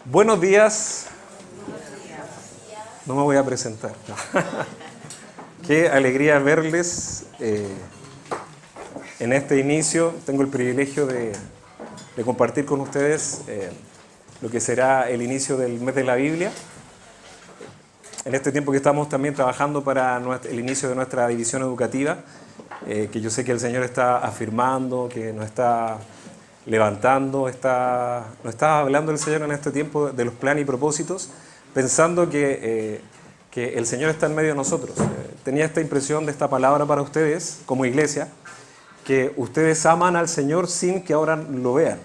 Buenos días. No me voy a presentar. Qué alegría verles en este inicio. Tengo el privilegio de compartir con ustedes lo que será el inicio del mes de la Biblia. En este tiempo que estamos también trabajando para el inicio de nuestra división educativa, que yo sé que el Señor está afirmando, que nos está levantando, nos está hablando el Señor en este tiempo de los planes y propósitos, pensando que el Señor está en medio de nosotros. Tenía esta impresión de esta palabra para ustedes como iglesia, que ustedes aman al Señor sin que ahora lo vean,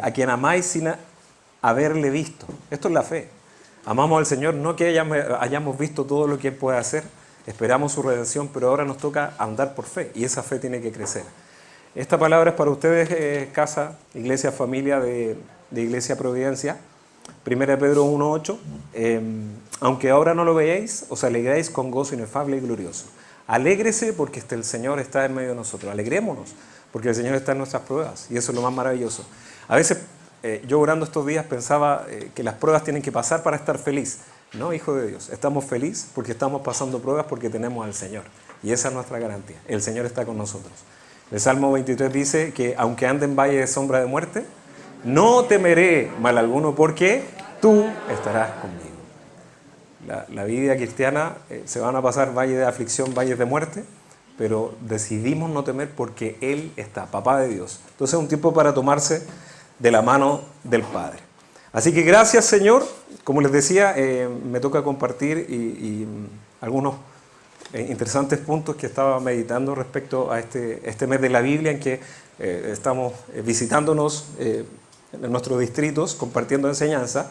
a quien amáis sin haberle visto. Esto es la fe. Amamos al Señor no que hayamos visto todo lo que Él puede hacer, esperamos su redención, pero ahora nos toca andar por fe y esa fe tiene que crecer. Esta palabra es para ustedes, casa, iglesia, familia de Iglesia Providencia. 1 Pedro 1:8. Aunque ahora no lo veáis, os alegráis con gozo inefable y glorioso. Alégrese porque el Señor está en medio de nosotros. Alegrémonos porque el Señor está en nuestras pruebas y eso es lo más maravilloso. A veces yo orando estos días pensaba que las pruebas tienen que pasar para estar feliz. No, hijo de Dios, estamos felices porque estamos pasando pruebas porque tenemos al Señor. Y esa es nuestra garantía. El Señor está con nosotros. El Salmo 23 dice que aunque ande en valle de sombra de muerte, no temeré mal alguno porque tú estarás conmigo. La vida cristiana se van a pasar valles de aflicción, valles de muerte, pero decidimos no temer porque Él está, papá de Dios. Entonces es un tiempo para tomarse de la mano del Padre. Así que gracias, Señor. Como les decía, me toca compartir y algunos interesantes puntos que estaba meditando respecto a este mes de la Biblia en que estamos visitándonos en nuestros distritos, compartiendo enseñanza,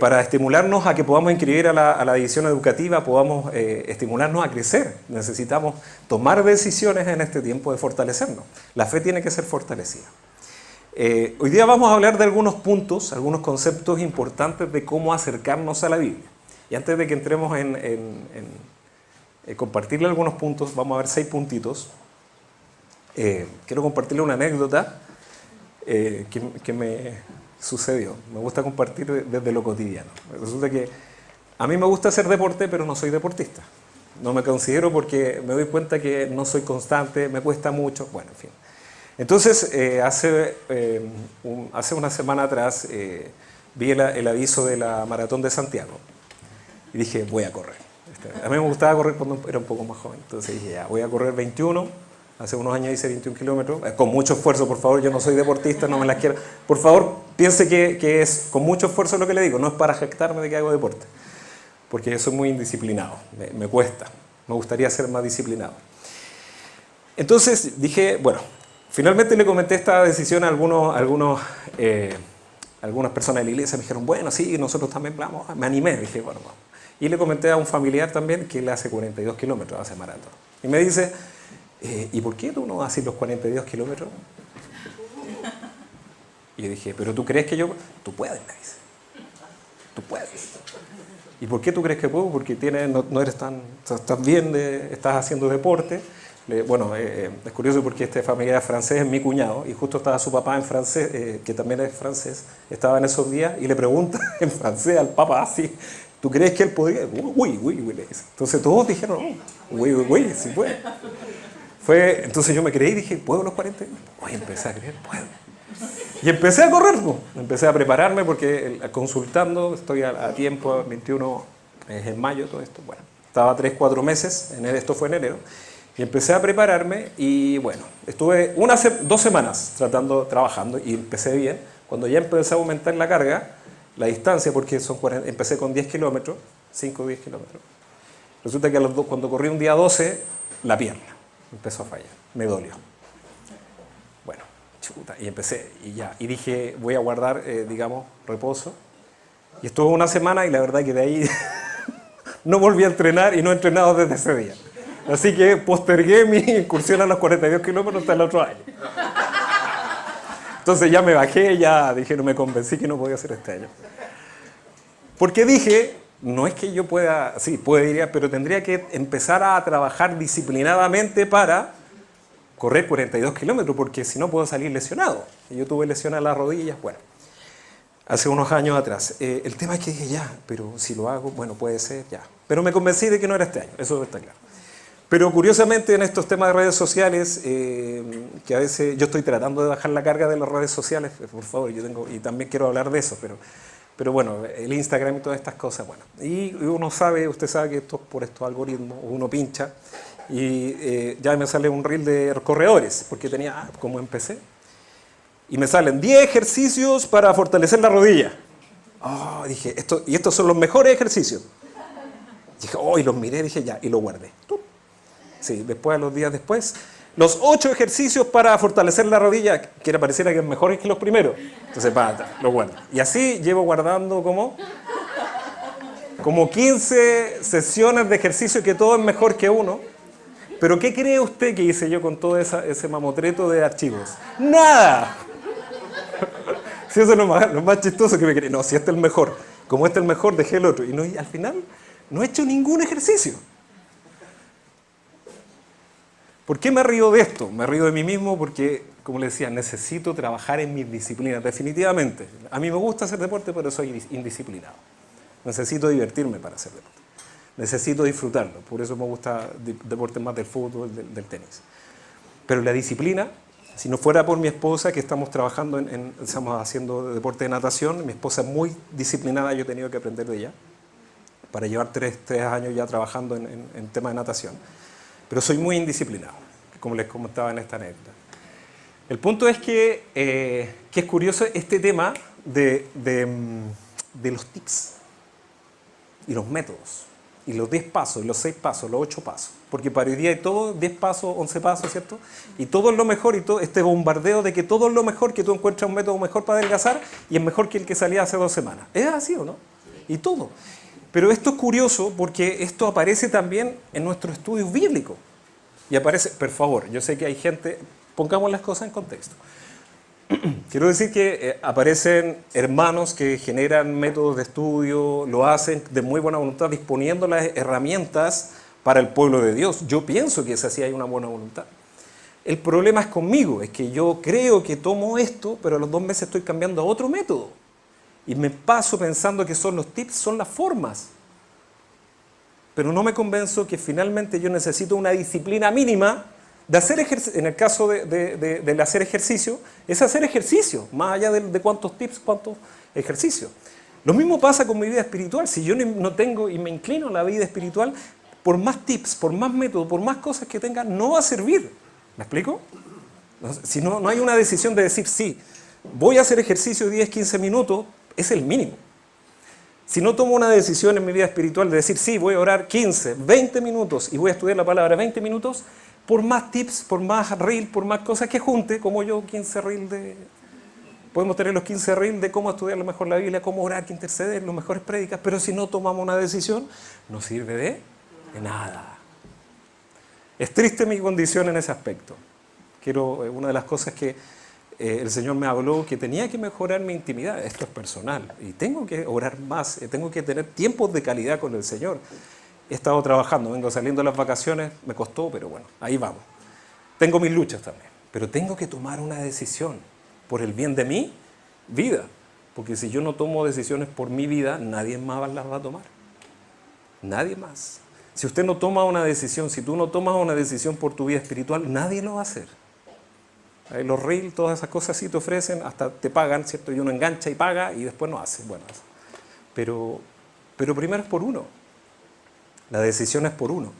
para estimularnos a que podamos inscribir a la división educativa, podamos estimularnos a crecer. Necesitamos tomar decisiones en este tiempo de fortalecernos. La fe tiene que ser fortalecida. Hoy día vamos a hablar de algunos puntos, algunos conceptos importantes de cómo acercarnos a la Biblia. Y antes de que entremos en compartirle algunos puntos, vamos a ver 6 puntitos. Quiero compartirle una anécdota que me sucedió. Me gusta compartir desde lo cotidiano. Resulta que a mí me gusta hacer deporte, pero no soy deportista. No me considero porque me doy cuenta que no soy constante, me cuesta mucho, bueno, en fin. Entonces, hace una semana atrás vi el aviso de la Maratón de Santiago y dije, voy a correr. A mí me gustaba correr cuando era un poco más joven, entonces dije, ya, voy a correr 21, hace unos años hice 21 kilómetros, con mucho esfuerzo, por favor, yo no soy deportista, no me las quiero, por favor, piense que es con mucho esfuerzo lo que le digo, no es para jactarme de que hago deporte, porque yo soy muy indisciplinado, me cuesta, me gustaría ser más disciplinado. Entonces dije, bueno, finalmente le comenté esta decisión a algunas personas de la iglesia, me dijeron, bueno, sí, nosotros también vamos, me animé, dije, bueno, vamos. Y le comenté a un familiar también que él hace 42 kilómetros, hace maratón. Y me dice, ¿y por qué tú no haces los 42 kilómetros? Y yo dije, ¿pero tú crees que yo...? Tú puedes, me dice. Tú puedes. ¿Y por qué tú crees que puedo? Porque no eres estás bien, estás haciendo deporte. Bueno, es curioso porque este familiar francés es mi cuñado y justo estaba su papá en francés, que también es francés, estaba en esos días y le pregunta en francés al papá así, ¿tú crees que él podría? Uy, le dice. Entonces todos dijeron, uy, sí puede. Entonces yo me creí y dije, ¿puedo los 40? Uy, empecé a creer, puedo. Y empecé a correr, empecé a prepararme porque consultando, estoy a tiempo, 21 es en mayo todo esto, bueno, estaba 3-4 meses, esto fue en enero, y empecé a prepararme y bueno, estuve 2 semanas trabajando y empecé bien. Cuando ya empecé a aumentar la carga, la distancia, porque empecé con 10 kilómetros, 5 o 10 kilómetros. Resulta que cuando corrí un día 12, la pierna empezó a fallar, me dolió. Bueno, chuta, y empecé, y dije, voy a guardar, reposo. Y estuve una semana y la verdad que de ahí no volví a entrenar y no he entrenado desde ese día. Así que postergué mi incursión a los 42 kilómetros hasta el otro año. Entonces ya me bajé, ya dije, no me convencí que no podía hacer este año. Porque dije, no es que yo pueda, sí, ir, pero tendría que empezar a trabajar disciplinadamente para correr 42 kilómetros, porque si no puedo salir lesionado. Y yo tuve lesión a las rodillas, bueno. hace unos años atrás. El tema es que dije, ya, pero si lo hago, bueno, puede ser, ya. Pero me convencí de que no era este año, eso está claro. Pero curiosamente en estos temas de redes sociales, que a veces yo estoy tratando de bajar la carga de las redes sociales, por favor, y también quiero hablar de eso, pero bueno, el Instagram y todas estas cosas, bueno. Y uno sabe, usted sabe que esto por estos algoritmos, uno pincha y ya me sale un reel de corredores, porque tenía, como empecé, y me salen 10 ejercicios para fortalecer la rodilla. Oh, dije, estos son los mejores ejercicios. Dije, oh, y los miré, dije, ya, y lo guardé. Sí, después, a los días después, los 8 ejercicios para fortalecer la rodilla, que pareciera que es mejores que los primeros. Entonces, lo guardo. Y así llevo guardando como 15 sesiones de ejercicio, que todo es mejor que uno. Pero ¿qué cree usted que hice yo con todo ese mamotreto de archivos? ¡Nada! Si eso es lo más chistoso que me cree. No, si este es el mejor. Como este es el mejor, dejé el otro. Y al final no he hecho ningún ejercicio. ¿Por qué me río de esto? Me río de mí mismo porque, como le decía, necesito trabajar en mis disciplinas, definitivamente. A mí me gusta hacer deporte, pero soy indisciplinado. Necesito divertirme para hacer deporte. Necesito disfrutarlo. Por eso me gusta deporte más del fútbol, del tenis. Pero la disciplina, si no fuera por mi esposa, que estamos trabajando estamos haciendo deporte de natación, mi esposa es muy disciplinada, yo he tenido que aprender de ella, para llevar tres años ya trabajando en tema de natación. Pero soy muy indisciplinado, como les comentaba en esta anécdota. El punto es que es curioso este tema de los tips y los métodos, y los 10 pasos, y los 6 pasos, los 8 pasos. Porque para hoy día hay todo 10 pasos, 11 pasos, ¿cierto? Y todo es lo mejor, y todo este bombardeo de que todo es lo mejor, que tú encuentras un método mejor para adelgazar, y es mejor que el que salía hace 2 semanas. ¿Es así o no? Y todo. Pero esto es curioso porque esto aparece también en nuestros estudios bíblicos. Y aparece, por favor, yo sé que hay gente, pongamos las cosas en contexto. Quiero decir que aparecen hermanos que generan métodos de estudio, lo hacen de muy buena voluntad, disponiendo las herramientas para el pueblo de Dios. Yo pienso que es así, hay una buena voluntad. El problema es conmigo, es que yo creo que tomo esto, pero a los 2 meses estoy cambiando a otro método. Y me paso pensando que son los tips, son las formas. Pero no me convenzo que finalmente yo necesito una disciplina mínima de hacer ejercicio. En el caso de hacer ejercicio, es hacer ejercicio, más allá de cuántos tips, cuántos ejercicios. Lo mismo pasa con mi vida espiritual. Si yo no tengo y me inclino a la vida espiritual, por más tips, por más métodos, por más cosas que tenga, no va a servir. ¿Me explico? Si no hay una decisión de decir, sí, voy a hacer ejercicio 10, 15 minutos, es el mínimo. Si no tomo una decisión en mi vida espiritual de decir, sí, voy a orar 15, 20 minutos y voy a estudiar la palabra 20 minutos, por más tips, por más reel, por más cosas que junte, como yo 15 reel podemos tener los 15 reel de cómo estudiar lo mejor la Biblia, cómo orar, que interceder, los mejores prédicas, pero si no tomamos una decisión, no sirve de nada. Es triste mi condición en ese aspecto. Una de las cosas que el Señor me habló, que tenía que mejorar mi intimidad. Esto es personal y tengo que orar más, tengo que tener tiempos de calidad con el Señor. He estado trabajando, vengo saliendo de las vacaciones, me costó, pero bueno, ahí vamos. Tengo mis luchas también, pero tengo que tomar una decisión por el bien de mi vida, porque si yo no tomo decisiones por mi vida, nadie más las va a tomar. Nadie más. Si usted no toma una decisión, si tú no tomas una decisión por tu vida espiritual, nadie lo va a hacer. Los reels, todas esas cosas sí te ofrecen, hasta te pagan, ¿cierto? Y uno engancha y paga y después no hace. Bueno, pero primero es por uno. La decisión es por uno.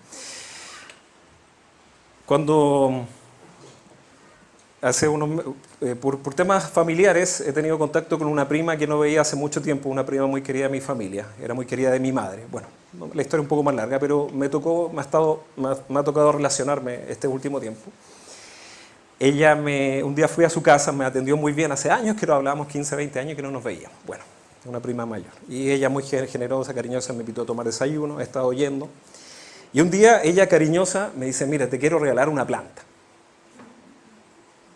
Cuando por temas familiares he tenido contacto con una prima que no veía hace mucho tiempo, una prima muy querida de mi familia, era muy querida de mi madre. Bueno, la historia es un poco más larga, pero me ha tocado relacionarme este último tiempo. Un día fui a su casa, me atendió muy bien, hace años que no hablábamos, 15, 20 años que no nos veíamos. Bueno, una prima mayor. Y ella muy generosa, cariñosa, me invitó a tomar desayuno, he estado oyendo. Y un día ella cariñosa me dice, mira, te quiero regalar una planta.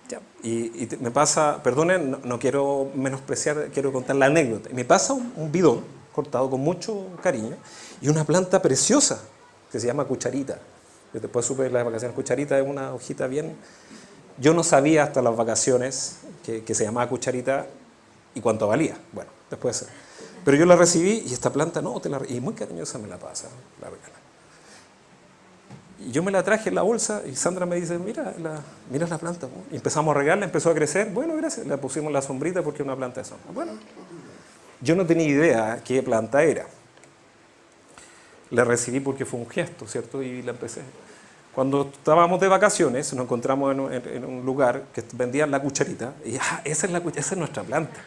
Ya. Y me pasa, perdonen, no quiero menospreciar, quiero contar la anécdota. Y me pasa un bidón cortado con mucho cariño y una planta preciosa que se llama cucharita. Yo después supe en las vacaciones, cucharita es una hojita bien... Yo no sabía hasta las vacaciones que se llamaba cucharita y cuánto valía. Bueno, después. Pero yo la recibí y esta planta no, y muy cariñosa me la pasa, la regala. Y yo me la traje en la bolsa y Sandra me dice, mira la planta. Y empezamos a regarla, empezó a crecer. Bueno, gracias, la pusimos en la sombrita porque es una planta de sombra. Bueno, yo no tenía idea qué planta era. La recibí porque fue un gesto, ¿cierto? Y la empecé. Cuando estábamos de vacaciones, nos encontramos en un lugar que vendían la cucharita. Y esa es nuestra planta.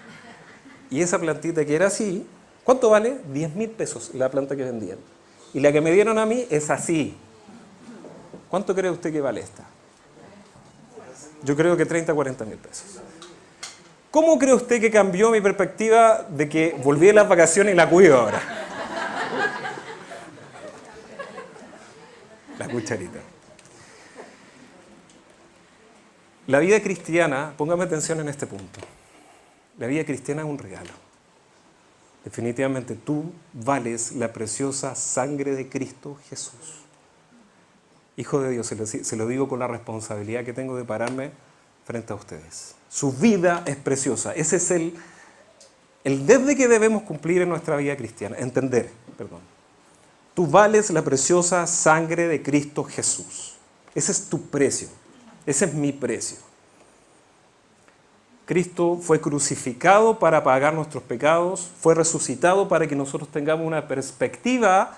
Y esa plantita que era así, ¿cuánto vale? 10.000 pesos la planta que vendían. Y la que me dieron a mí es así. ¿Cuánto cree usted que vale esta? Yo creo que 30 o 40 mil pesos. ¿Cómo cree usted que cambió mi perspectiva de que volví de las vacaciones y la cuido ahora? La cucharita. La vida cristiana, póngame atención en este punto. La vida cristiana es un regalo. Definitivamente tú vales la preciosa sangre de Cristo Jesús. Hijo de Dios, se lo digo con la responsabilidad que tengo de pararme frente a ustedes. Su vida es preciosa. Ese es el desde que debemos cumplir en nuestra vida cristiana. Tú vales la preciosa sangre de Cristo Jesús. Ese es tu precio. Ese es mi precio. Cristo fue crucificado para pagar nuestros pecados, fue resucitado para que nosotros tengamos una perspectiva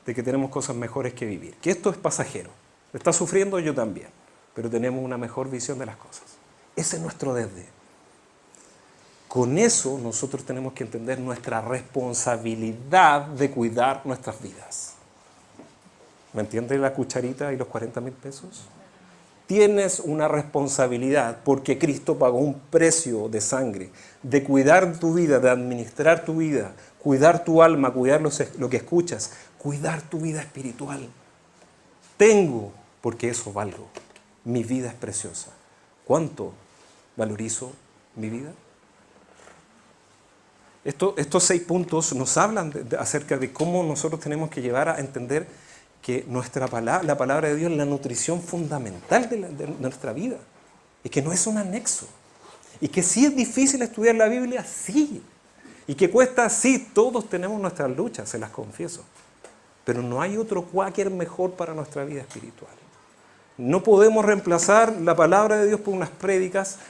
de que tenemos cosas mejores que vivir. Que esto es pasajero. Está sufriendo yo también, pero tenemos una mejor visión de las cosas. Ese es nuestro desde. Con eso nosotros tenemos que entender nuestra responsabilidad de cuidar nuestras vidas. ¿Me entiende la cucharita y los 40 mil pesos? Tienes una responsabilidad porque Cristo pagó un precio de sangre, de cuidar tu vida, de administrar tu vida, cuidar tu alma, cuidar lo que escuchas, cuidar tu vida espiritual. Tengo, porque eso valgo. Mi vida es preciosa. ¿Cuánto valorizo mi vida? Estos 6 puntos nos hablan acerca de cómo nosotros tenemos que llevar a entender que la palabra de Dios es la nutrición fundamental de nuestra vida. Y que no es un anexo. Y que sí es difícil estudiar la Biblia, sí. Y que cuesta, sí, todos tenemos nuestras luchas, se las confieso. Pero no hay otro cuáquer mejor para nuestra vida espiritual. No podemos reemplazar la palabra de Dios por unas prédicas,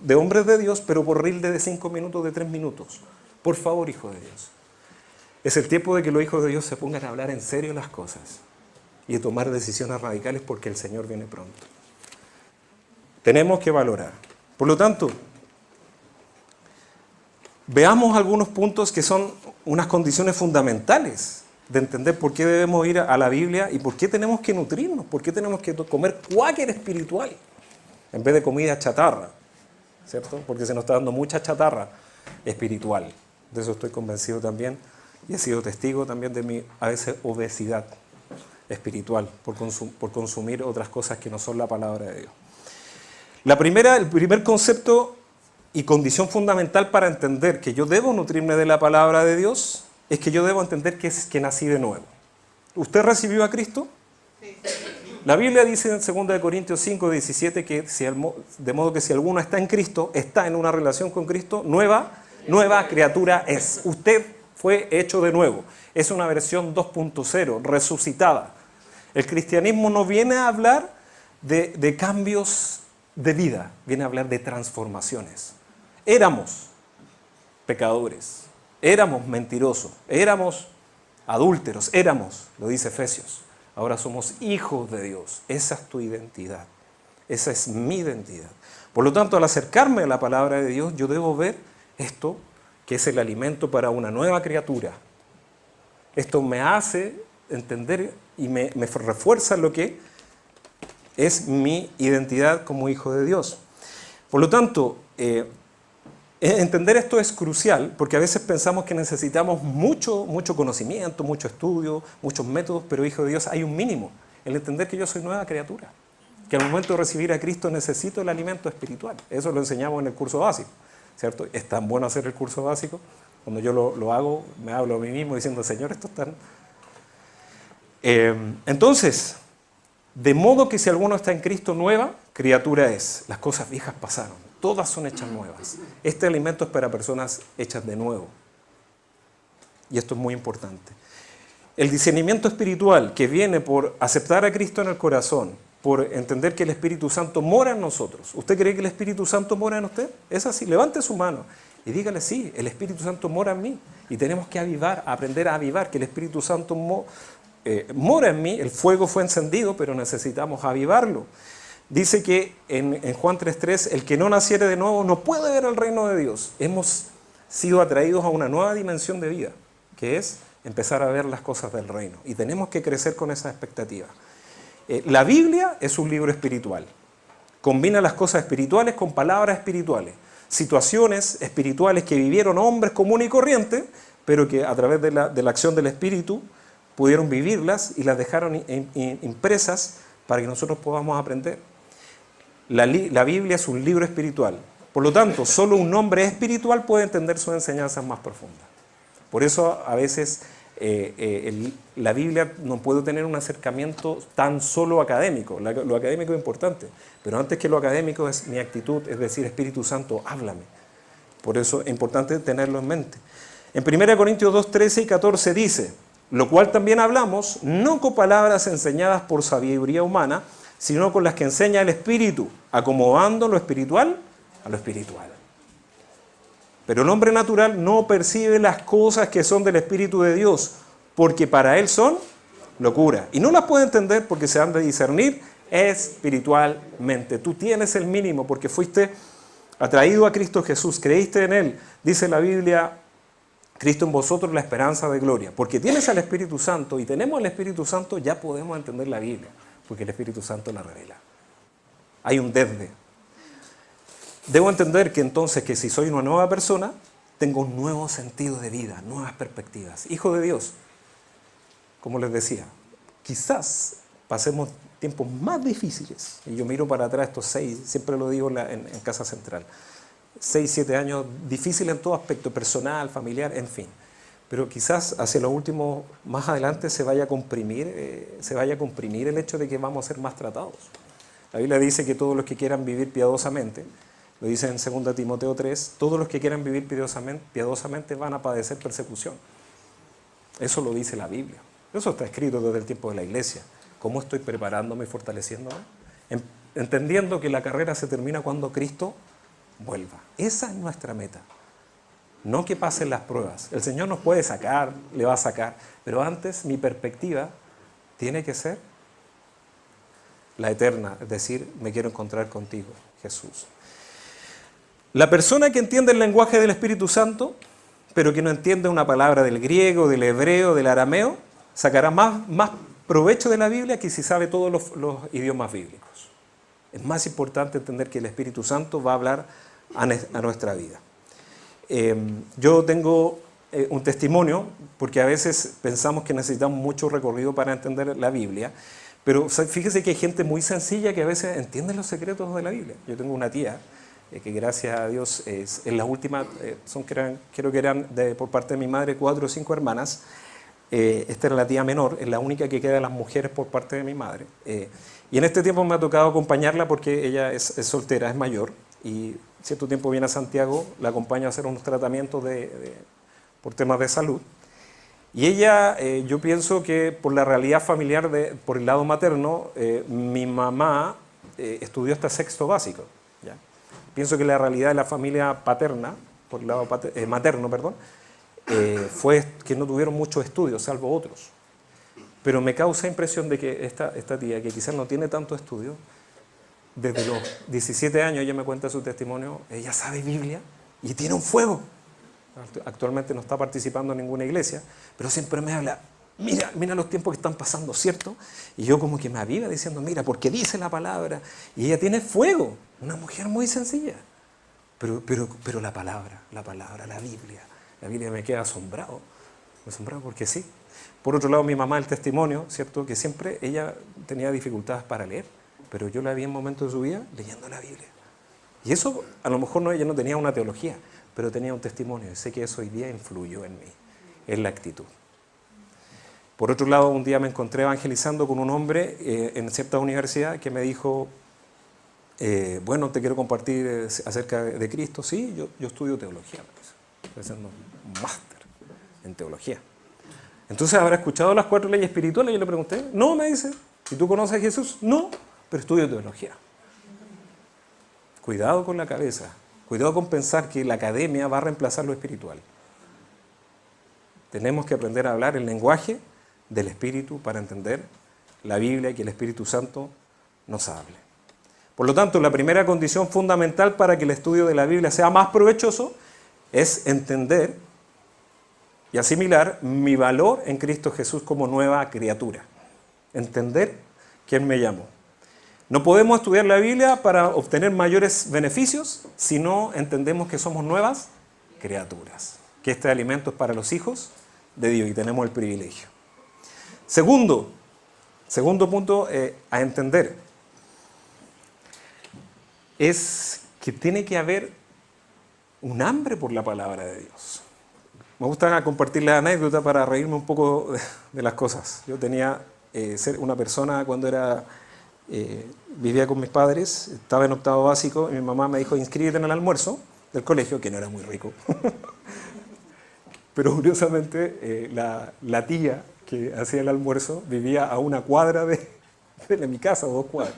de hombres de Dios, pero por rilde de 5 minutos, de 3 minutos. Por favor, hijo de Dios. Es el tiempo de que los hijos de Dios se pongan a hablar en serio las cosas y de tomar decisiones radicales porque el Señor viene pronto. Tenemos que valorar. Por lo tanto, veamos algunos puntos que son unas condiciones fundamentales de entender por qué debemos ir a la Biblia y por qué tenemos que nutrirnos, por qué tenemos que comer cuáquer espiritual en vez de comida chatarra, ¿cierto? Porque se nos está dando mucha chatarra espiritual. De eso estoy convencido también y he sido testigo también de mi, a veces, obesidad espiritual por consumir otras cosas que no son la palabra de Dios. El primer concepto y condición fundamental para entender que yo debo nutrirme de la palabra de Dios es que yo debo entender que nací de nuevo. ¿Usted recibió a Cristo? Sí. La Biblia dice en 2 Corintios 5, 17 que de modo que si alguno está en Cristo, está en una relación con Cristo, nueva criatura es. Usted fue hecho de nuevo. Es una versión 2.0, resucitada. El cristianismo no viene a hablar de cambios de vida, viene a hablar de transformaciones. Éramos pecadores, éramos mentirosos, éramos adúlteros, lo dice Efesios. Ahora somos hijos de Dios. Esa es tu identidad. Esa es mi identidad. Por lo tanto, al acercarme a la palabra de Dios, yo debo ver esto, que es el alimento para una nueva criatura. Esto me hace entender y me refuerza lo que es mi identidad como hijo de Dios. Por lo tanto, entender esto es crucial, porque a veces pensamos que necesitamos mucho conocimiento, mucho estudio, muchos métodos, pero hijo de Dios, hay un mínimo. El entender que yo soy nueva criatura, que al momento de recibir a Cristo necesito el alimento espiritual. Eso lo enseñamos en el curso básico, ¿cierto? Es tan bueno hacer el curso básico. Cuando yo lo hago, me hablo a mí mismo diciendo, Señor, esto es tan... Entonces, de modo que si alguno está en Cristo, nueva criatura es. Las cosas viejas pasaron, todas son hechas nuevas. Este alimento es para personas hechas de nuevo, y esto es muy importante. El discernimiento espiritual que viene por aceptar a Cristo en el corazón, por entender que el Espíritu Santo mora en nosotros. ¿Usted cree que el Espíritu Santo mora en usted? Es así, levante su mano y dígale, sí, el Espíritu Santo mora en mí. Y tenemos que avivar, aprender a avivar, que el Espíritu Santo mora en mí, el fuego fue encendido, pero necesitamos avivarlo. Dice que en Juan 3:3, el que no naciere de nuevo no puede ver el reino de Dios. Hemos sido atraídos a una nueva dimensión de vida, que es empezar a ver las cosas del reino. Y tenemos que crecer con esa expectativa. La Biblia es un libro espiritual. Combina las cosas espirituales con palabras espirituales. Situaciones espirituales que vivieron hombres comunes y corrientes, pero que a través de la acción del Espíritu pudieron vivirlas y las dejaron impresas para que nosotros podamos aprender. La Biblia es un libro espiritual. Por lo tanto, solo un hombre espiritual puede entender sus enseñanzas más profundas. Por eso a veces la Biblia no puede tener un acercamiento tan solo académico. Lo académico es importante, pero antes que lo académico es mi actitud, es decir, Espíritu Santo, háblame. Por eso es importante tenerlo en mente. En 1 Corintios 2:13 y 14 dice, lo cual también hablamos, no con palabras enseñadas por sabiduría humana, sino con las que enseña el Espíritu, acomodando lo espiritual a lo espiritual. Pero el hombre natural no percibe las cosas que son del Espíritu de Dios, porque para él son locura. Y no las puede entender porque se han de discernir espiritualmente. Tú tienes el mínimo porque fuiste atraído a Cristo Jesús, creíste en Él. Dice la Biblia, Cristo en vosotros la esperanza de gloria. Porque tienes al Espíritu Santo y tenemos al Espíritu Santo, ya podemos entender la Biblia, porque el Espíritu Santo la revela. Hay un desde. Debo entender que entonces que si soy una nueva persona, tengo un nuevo sentido de vida, nuevas perspectivas. Hijo de Dios, como les decía, quizás pasemos tiempos más difíciles. Y yo miro para atrás estos 6, siempre lo digo en Casa Central, 6, 7 años difíciles en todo aspecto, personal, familiar, en fin. Pero quizás hacia los últimos, más adelante se vaya a comprimir el hecho de que vamos a ser más tratados. La Biblia dice que todos los que quieran vivir piadosamente, lo dice en 2 Timoteo 3, todos los que quieran vivir piadosamente van a padecer persecución. Eso lo dice la Biblia. Eso está escrito desde el tiempo de la iglesia. ¿Cómo estoy preparándome y fortaleciéndome? Entendiendo que la carrera se termina cuando Cristo vuelva. Esa es nuestra meta. No que pasen las pruebas. El Señor nos puede sacar, le va a sacar, pero antes mi perspectiva tiene que ser la eterna, es decir, me quiero encontrar contigo, Jesús. La persona que entiende el lenguaje del Espíritu Santo, pero que no entiende una palabra del griego, del hebreo, del arameo, sacará más provecho de la Biblia que si sabe todos los idiomas bíblicos. Es más importante entender que el Espíritu Santo va a hablar a nuestra vida. Yo tengo un testimonio, porque a veces pensamos que necesitamos mucho recorrido para entender la Biblia, pero fíjese que hay gente muy sencilla que a veces entiende los secretos de la Biblia. Yo tengo una tía que gracias a Dios es las últimas, creo que eran por parte de mi madre 4 o 5 hermanas. Esta era la tía menor, es la única que queda de las mujeres por parte de mi madre. Y en este tiempo me ha tocado acompañarla porque ella es soltera, es mayor, y cierto tiempo viene a Santiago, la acompaño a hacer unos tratamientos por temas de salud. Y ella, yo pienso que por la realidad familiar, por el lado materno, mi mamá estudió hasta 6º básico. ¿Ya? Pienso que la realidad de la familia paterna, por el lado materno, fue que no tuvieron muchos estudios, salvo otros. Pero me causa impresión de que esta tía, que quizás no tiene tanto estudio, desde los 17 años, ella me cuenta su testimonio, ella sabe Biblia y tiene un fuego. Actualmente no está participando en ninguna iglesia, pero siempre me habla, mira los tiempos que están pasando, ¿cierto? Y yo como que me aviva diciendo, mira, porque dice la palabra, y ella tiene fuego, una mujer muy sencilla. Pero la palabra, la Biblia me queda asombrado porque sí. Por otro lado, mi mamá, el testimonio, ¿cierto? Que siempre ella tenía dificultades para leer, pero yo la vi en momentos de su vida leyendo la Biblia. Y eso, a lo mejor ella no tenía una teología, pero tenía un testimonio. Y sé que eso hoy día influyó en mí, en la actitud. Por otro lado, un día me encontré evangelizando con un hombre en cierta universidad que me dijo, bueno, te quiero compartir acerca de Cristo. Sí, yo estudio teología, estoy haciendo un máster en teología. Entonces, ¿habrá escuchado las 4 leyes espirituales? Yo le pregunté. No, me dice. ¿Y tú conoces a Jesús? No, pero estudio teología. Cuidado con la cabeza. Cuidado con pensar que la academia va a reemplazar lo espiritual. Tenemos que aprender a hablar el lenguaje del Espíritu para entender la Biblia y que el Espíritu Santo nos hable. Por lo tanto, la primera condición fundamental para que el estudio de la Biblia sea más provechoso es entender y asimilar mi valor en Cristo Jesús como nueva criatura. Entender quién me llamó. No podemos estudiar la Biblia para obtener mayores beneficios si no entendemos que somos nuevas criaturas, que este alimento es para los hijos de Dios y tenemos el privilegio. Segundo punto a entender es que tiene que haber un hambre por la palabra de Dios. Me gusta compartir la anécdota para reírme un poco de las cosas. Yo tenía ser una persona cuando vivía con mis padres, estaba en octavo básico y mi mamá me dijo inscríbete en el almuerzo del colegio, que no era muy rico. Pero curiosamente la tía que hacía el almuerzo vivía a una cuadra de mi casa, 2 cuadras.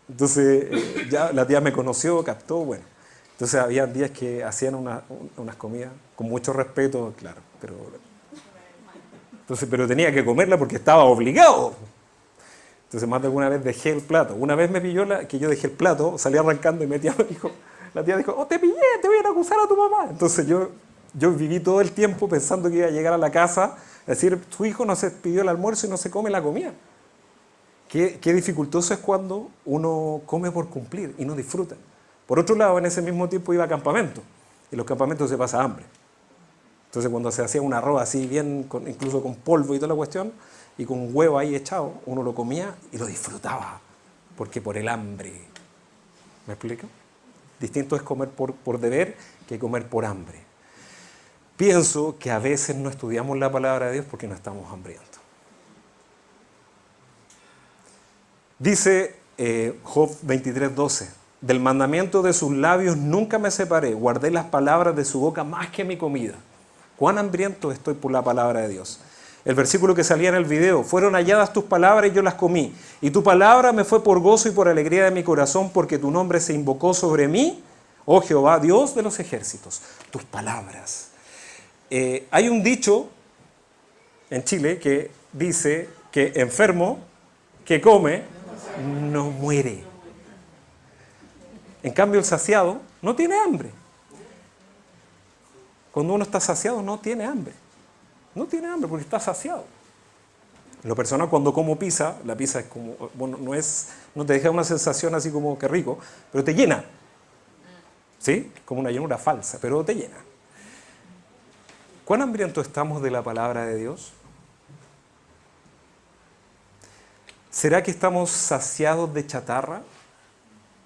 Entonces ya la tía me conoció, captó, bueno. Entonces había días que hacían unas comidas con mucho respeto, claro, pero tenía que comerla porque estaba obligado. Entonces más de alguna vez dejé el plato. Una vez me pilló que yo dejé el plato, salí arrancando y la tía dijo, oh, te pillé, te voy a ir a acusar a tu mamá. Entonces yo viví todo el tiempo pensando que iba a llegar a la casa, a decir, tu hijo no se pidió el almuerzo y no se come la comida. Qué dificultoso es cuando uno come por cumplir y no disfruta. Por otro lado, en ese mismo tiempo iba a campamento, y en los campamentos se pasa hambre. Entonces cuando se hacía un arroz así bien, incluso con polvo y toda la cuestión, y con huevo ahí echado, uno lo comía y lo disfrutaba, porque por el hambre. ¿Me explico? Distinto es comer por deber que comer por hambre. Pienso que a veces no estudiamos la palabra de Dios porque no estamos hambrientos. Dice Job 23:12, del mandamiento de sus labios nunca me separé, guardé las palabras de su boca más que mi comida. Cuán hambriento estoy por la palabra de Dios. El versículo que salía en el video, fueron halladas tus palabras y yo las comí, y tu palabra me fue por gozo y por alegría de mi corazón, porque tu nombre se invocó sobre mí, oh Jehová, Dios de los ejércitos, tus palabras. Hay un dicho en Chile que dice que enfermo que come no muere. En cambio el saciado no tiene hambre. Cuando uno está saciado no tiene hambre. No tiene hambre porque está saciado. En lo personal, cuando como pizza, la pizza es como, bueno, no te deja una sensación así como que rico, pero te llena. ¿Sí? Como una llenura falsa, pero te llena. ¿Cuán hambrientos estamos de la palabra de Dios? ¿Será que estamos saciados de chatarra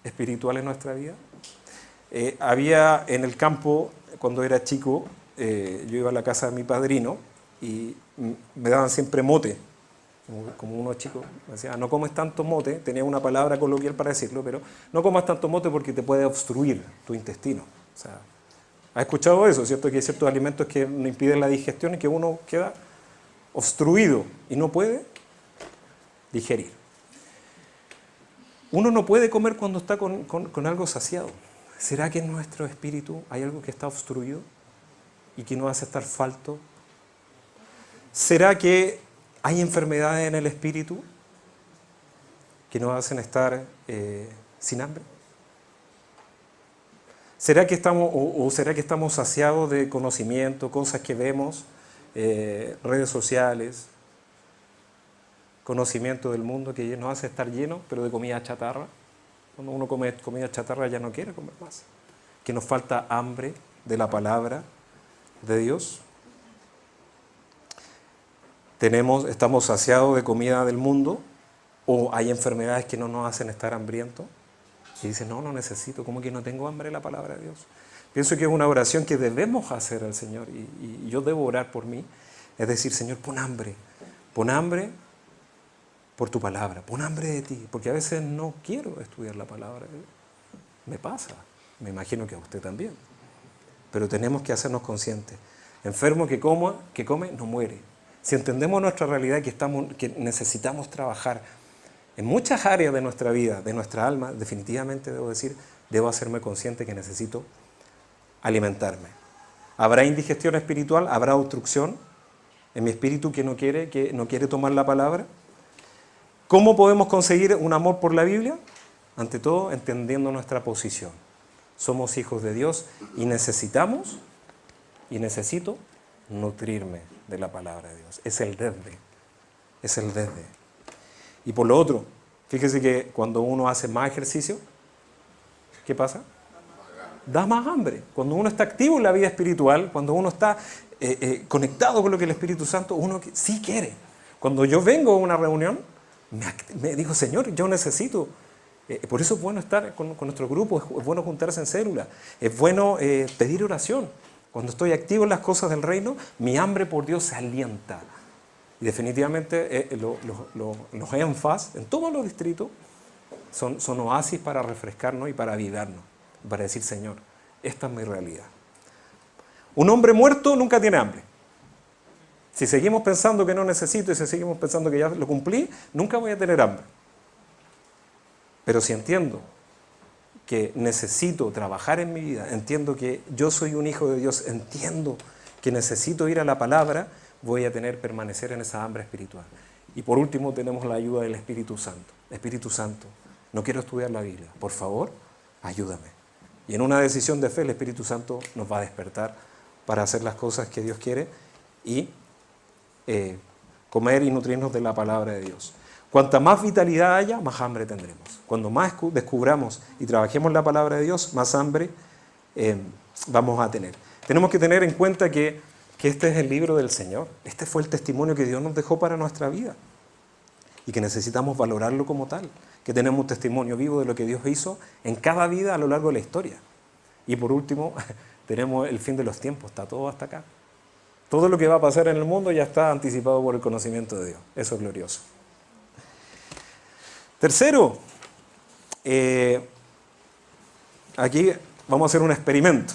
espiritual en nuestra vida? Había en el campo, cuando era chico, yo iba a la casa de mi padrino y me daban siempre mote, como unos chicos me decían, no comes tanto mote, tenía una palabra coloquial para decirlo, pero no comas tanto mote porque te puede obstruir tu intestino. O sea, ¿has escuchado eso? ¿Cierto? Que hay ciertos alimentos que no impiden la digestión y que uno queda obstruido y no puede digerir. Uno no puede comer cuando está con algo saciado. ¿Será que en nuestro espíritu hay algo que está obstruido y que nos hace estar falto? ¿Será que hay enfermedades en el espíritu que nos hacen estar sin hambre? ¿Será que estamos saciados de conocimiento, cosas que vemos, redes sociales, conocimiento del mundo que nos hace estar llenos, pero de comida chatarra? Cuando uno come comida chatarra ya no quiere comer más. Que nos falta hambre de la palabra de Dios. Estamos saciados de comida del mundo, o hay enfermedades que no nos hacen estar hambrientos. Y dicen, no necesito, ¿cómo que no tengo hambre de la palabra de Dios? Pienso que es una oración que debemos hacer al Señor, y yo debo orar por mí. Es decir, Señor, pon hambre por tu palabra, pon hambre de ti, porque a veces no quiero estudiar la palabra de Dios. Me pasa, me imagino que a usted también. Pero tenemos que hacernos conscientes. Enfermo que come, no muere. Si entendemos nuestra realidad, que necesitamos trabajar en muchas áreas de nuestra vida, de nuestra alma, definitivamente debo hacerme consciente que necesito alimentarme. Habrá indigestión espiritual, habrá obstrucción en mi espíritu que no quiere tomar la palabra. ¿Cómo podemos conseguir un amor por la Biblia? Ante todo, entendiendo nuestra posición. Somos hijos de Dios y necesito nutrirme de la palabra de Dios. Es el desde. Y por lo otro, fíjese que cuando uno hace más ejercicio, ¿qué pasa? Da más hambre. Cuando uno está activo en la vida espiritual, cuando uno está conectado con lo que el Espíritu Santo, uno sí quiere. Cuando yo vengo a una reunión, me digo, Señor, yo necesito. Por eso es bueno estar con nuestro grupo, es bueno juntarse en célula, es bueno pedir oración. Cuando estoy activo en las cosas del reino, mi hambre por Dios se alienta. Y definitivamente los énfasis en todos los distritos son oasis para refrescarnos y para avivarnos, para decir, Señor, esta es mi realidad. Un hombre muerto nunca tiene hambre. Si seguimos pensando que no necesito y si seguimos pensando que ya lo cumplí, nunca voy a tener hambre. Pero si entiendo que necesito trabajar en mi vida, entiendo que yo soy un hijo de Dios, entiendo que necesito ir a la palabra, voy a permanecer en esa hambre espiritual. Y por último tenemos la ayuda del Espíritu Santo. Espíritu Santo, no quiero estudiar la Biblia, por favor, ayúdame. Y en una decisión de fe el Espíritu Santo nos va a despertar para hacer las cosas que Dios quiere y comer y nutrirnos de la palabra de Dios. Cuanta más vitalidad haya, más hambre tendremos. Cuando más descubramos y trabajemos la palabra de Dios, más hambre vamos a tener. Tenemos que tener en cuenta que este es el libro del Señor. Este fue el testimonio que Dios nos dejó para nuestra vida. Y que necesitamos valorarlo como tal. Que tenemos un testimonio vivo de lo que Dios hizo en cada vida a lo largo de la historia. Y por último, tenemos el fin de los tiempos. Está todo hasta acá. Todo lo que va a pasar en el mundo ya está anticipado por el conocimiento de Dios. Eso es glorioso. Tercero, aquí vamos a hacer un experimento.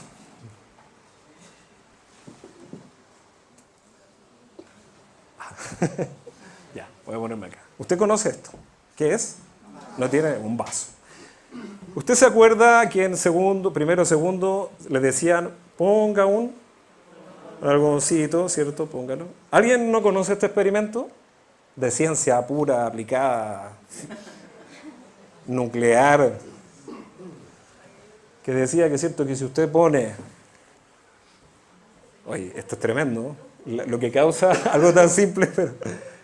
Ya, voy a ponerme acá. ¿Usted conoce esto? ¿Qué es? No tiene un vaso. ¿Usted se acuerda que en primero, segundo, le decían, ponga un algodoncito, ¿cierto? Póngalo. ¿Alguien no conoce este experimento? De ciencia pura, aplicada, nuclear, que decía que es cierto que si usted pone, oye, esto es tremendo, lo que causa algo tan simple, pero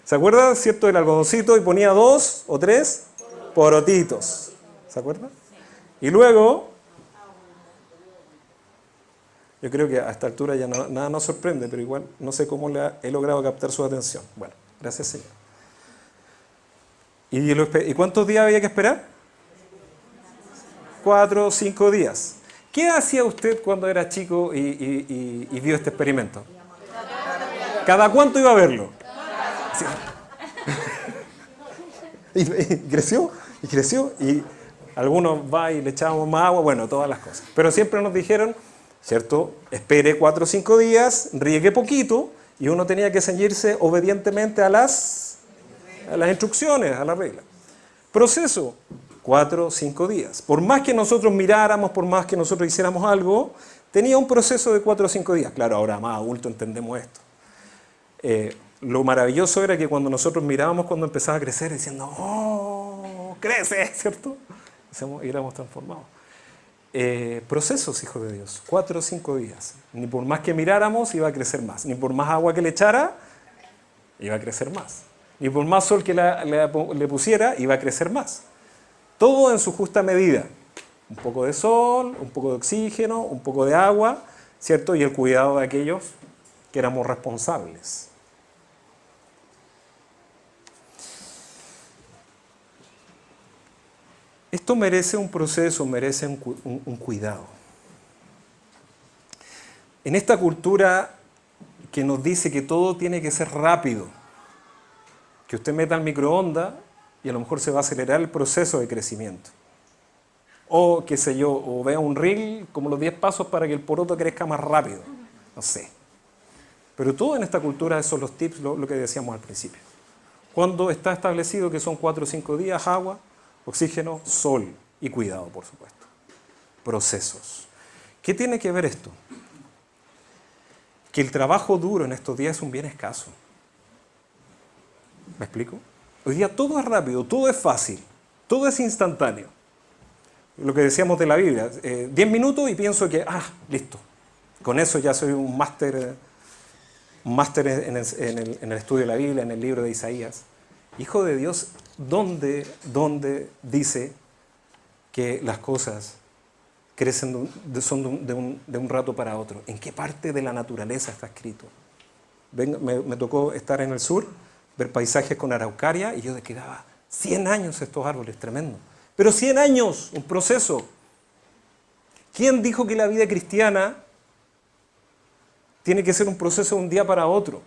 ¿se acuerda, cierto, del algodoncito y ponía 2 o 3 porotitos? ¿Se acuerda? Y luego, yo creo que a esta altura ya nada nos sorprende, pero igual no sé cómo he logrado captar su atención. Bueno, gracias, Señor. ¿Y cuántos días había que esperar? 4 o 5 días. ¿Qué hacía usted cuando era chico y vio este experimento? ¿Cada cuánto iba a verlo? Sí. Y creció, y algunos va y le echábamos más agua, bueno, todas las cosas. Pero siempre nos dijeron, ¿cierto? Espere 4 o 5 días, riegue poquito, y uno tenía que ceñirse obedientemente a las instrucciones, a la regla. Proceso, 4 o 5 días. Por más que nosotros miráramos, por más que nosotros hiciéramos algo, tenía un proceso de 4 o 5 días. Claro, ahora más adultos entendemos esto. Lo maravilloso era que cuando nosotros mirábamos cuando empezaba a crecer, diciendo, ¡oh! ¡Crece! ¿Cierto? Y éramos transformados. Procesos, hijos de Dios, 4 o 5 días. Ni por más que miráramos, iba a crecer más. Ni por más agua que le echara, iba a crecer más. Ni por más sol que le pusiera, iba a crecer más. Todo en su justa medida. Un poco de sol, un poco de oxígeno, un poco de agua, ¿cierto? Y el cuidado de aquellos que éramos responsables. Esto merece un proceso, merece un cuidado. En esta cultura que nos dice que todo tiene que ser rápido, que usted meta al microondas y a lo mejor se va a acelerar el proceso de crecimiento. O, qué sé yo, o vea un reel como los 10 pasos para que el poroto crezca más rápido. No sé. Pero todo en esta cultura son los tips, lo que decíamos al principio. Cuando está establecido que son 4 o 5 días, agua, oxígeno, sol y cuidado, por supuesto. Procesos. ¿Qué tiene que ver esto? Que el trabajo duro en estos días es un bien escaso. ¿Me explico? Hoy día todo es rápido, todo es fácil, todo es instantáneo. Lo que decíamos de la Biblia, 10 minutos y pienso que, listo. Con eso ya soy un máster en el estudio de la Biblia, en el libro de Isaías. Hijo de Dios, ¿dónde dice que las cosas crecen son de un rato para otro? ¿En qué parte de la naturaleza está escrito? Me tocó estar en el sur, ver paisajes con araucaria, y yo me quedaba 100 años estos árboles, tremendo. Pero 100 años, un proceso. ¿Quién dijo que la vida cristiana tiene que ser un proceso de un día para otro?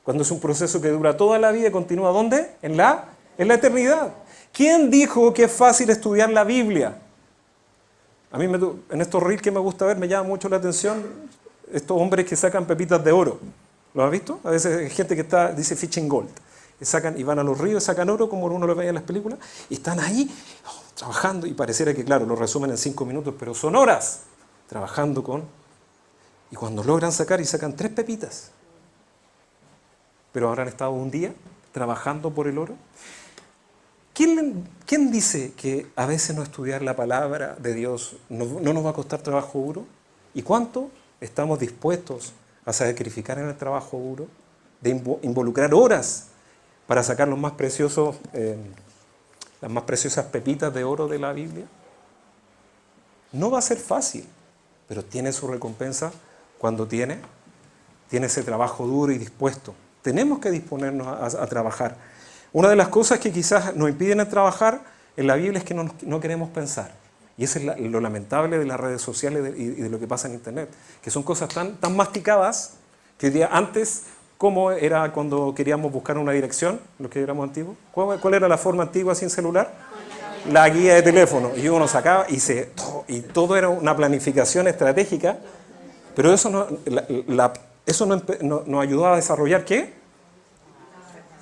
Cuando es un proceso que dura toda la vida y continúa, ¿dónde? En la eternidad. ¿Quién dijo que es fácil estudiar la Biblia? A mí en estos reels que me gusta ver me llama mucho la atención estos hombres que sacan pepitas de oro. ¿Lo has visto? A veces hay gente que dice fishing gold. Y van a los ríos, sacan oro, como uno lo ve en las películas, y están ahí trabajando, y pareciera que, claro, lo resumen en 5 minutos, pero son horas trabajando y cuando logran sacan 3 pepitas. Pero habrán estado un día trabajando por el oro. ¿Quién dice que a veces no estudiar la palabra de Dios no nos va a costar trabajo duro? ¿Y cuánto estamos dispuestos a sacrificar en el trabajo duro? De involucrar horas para sacar las más preciosas pepitas de oro de la Biblia. No va a ser fácil, pero tiene su recompensa cuando tiene ese trabajo duro y dispuesto. Tenemos que disponernos a trabajar. Una de las cosas que quizás nos impiden trabajar en la Biblia es que no queremos pensar. Y eso es lo lamentable de las redes sociales y de lo que pasa en Internet, que son cosas tan masticadas que hoy día antes, como era cuando queríamos buscar una dirección, los que éramos antiguos, ¿cuál era la forma antigua sin celular? La guía de teléfono. Y uno sacaba y todo era una planificación estratégica, pero eso nos ayudó a desarrollar ¿qué?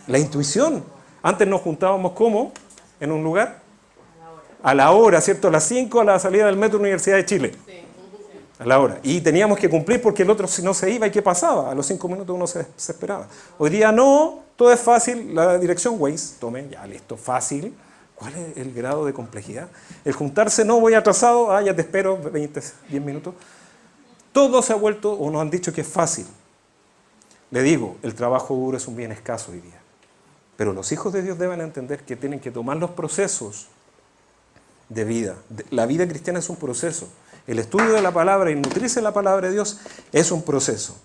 La intuición. Antes nos juntábamos ¿cómo? En un lugar. A la hora, ¿cierto? A las 5 a la salida del metro Universidad de Chile. A la hora. Y teníamos que cumplir porque el otro si no se iba, ¿y qué pasaba? A los 5 minutos uno se esperaba. Hoy día no, todo es fácil. La dirección Waze, tomen, ya listo, fácil. ¿Cuál es el grado de complejidad? El juntarse, no, voy atrasado, ya te espero, 10 minutos. Todo se ha vuelto, o nos han dicho que es fácil. Le digo, el trabajo duro es un bien escaso hoy día. Pero los hijos de Dios deben entender que tienen que tomar los procesos de vida. La vida cristiana es un proceso. El estudio de la palabra y nutrirse de la palabra de Dios es un proceso.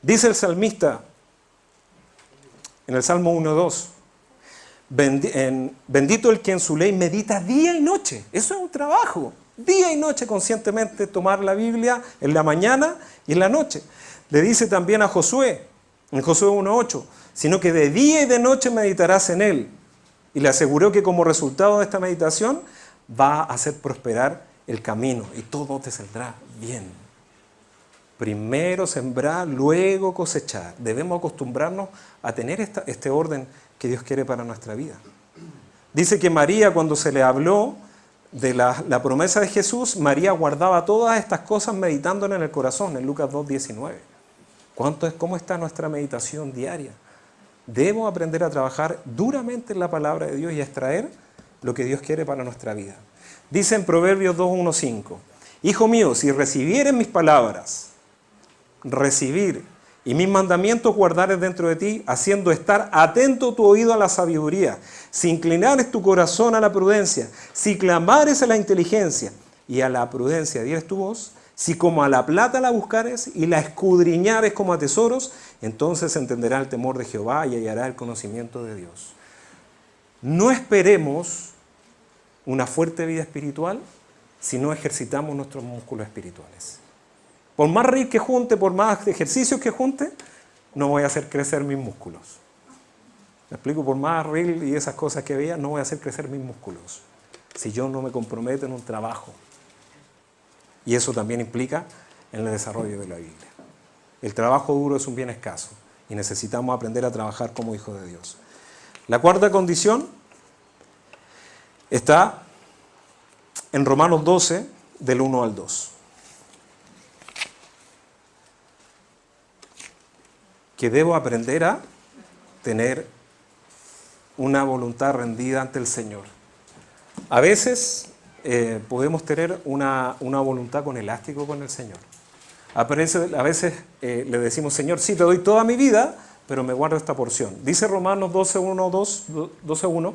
Dice el salmista en el Salmo 1:2, bendito el que en su ley medita día y noche. Eso es un trabajo. Día y noche conscientemente tomar la Biblia en la mañana y en la noche. Le dice también a Josué, en Josué 1:8, sino que de día y de noche meditarás en él. Y le aseguró que como resultado de esta meditación va a hacer prosperar el camino y todo te saldrá bien. Primero sembrar, luego cosechar. Debemos acostumbrarnos a tener este orden que Dios quiere para nuestra vida. Dice que María, cuando se le habló de la promesa de Jesús, María guardaba todas estas cosas meditándolas en el corazón, en Lucas 2:19. ¿Cómo está nuestra meditación diaria? Debemos aprender a trabajar duramente en la palabra de Dios y a extraer lo que Dios quiere para nuestra vida. Dice en Proverbios 2:1-5, hijo mío, si recibieres mis palabras, y mis mandamientos guardares dentro de ti, haciendo estar atento tu oído a la sabiduría, si inclinares tu corazón a la prudencia, si clamares a la inteligencia y a la prudencia dieres tu voz, si como a la plata la buscares y la escudriñares como a tesoros, entonces entenderá el temor de Jehová y hallará el conocimiento de Dios. No esperemos una fuerte vida espiritual si no ejercitamos nuestros músculos espirituales. Por más reel que junte, por más ejercicios que junte, no voy a hacer crecer mis músculos. ¿Me explico? Por más reel y esas cosas que veía, no voy a hacer crecer mis músculos si yo no me comprometo en un trabajo. Y eso también implica en el desarrollo de la Biblia. El trabajo duro es un bien escaso y necesitamos aprender a trabajar como hijos de Dios. La cuarta condición está en Romanos 12, del 1 al 2. Que debo aprender a tener una voluntad rendida ante el Señor. A veces podemos tener una voluntad con elástico con el Señor. A veces le decimos, Señor, sí, te doy toda mi vida, pero me guardo esta porción. Dice Romanos 12:1,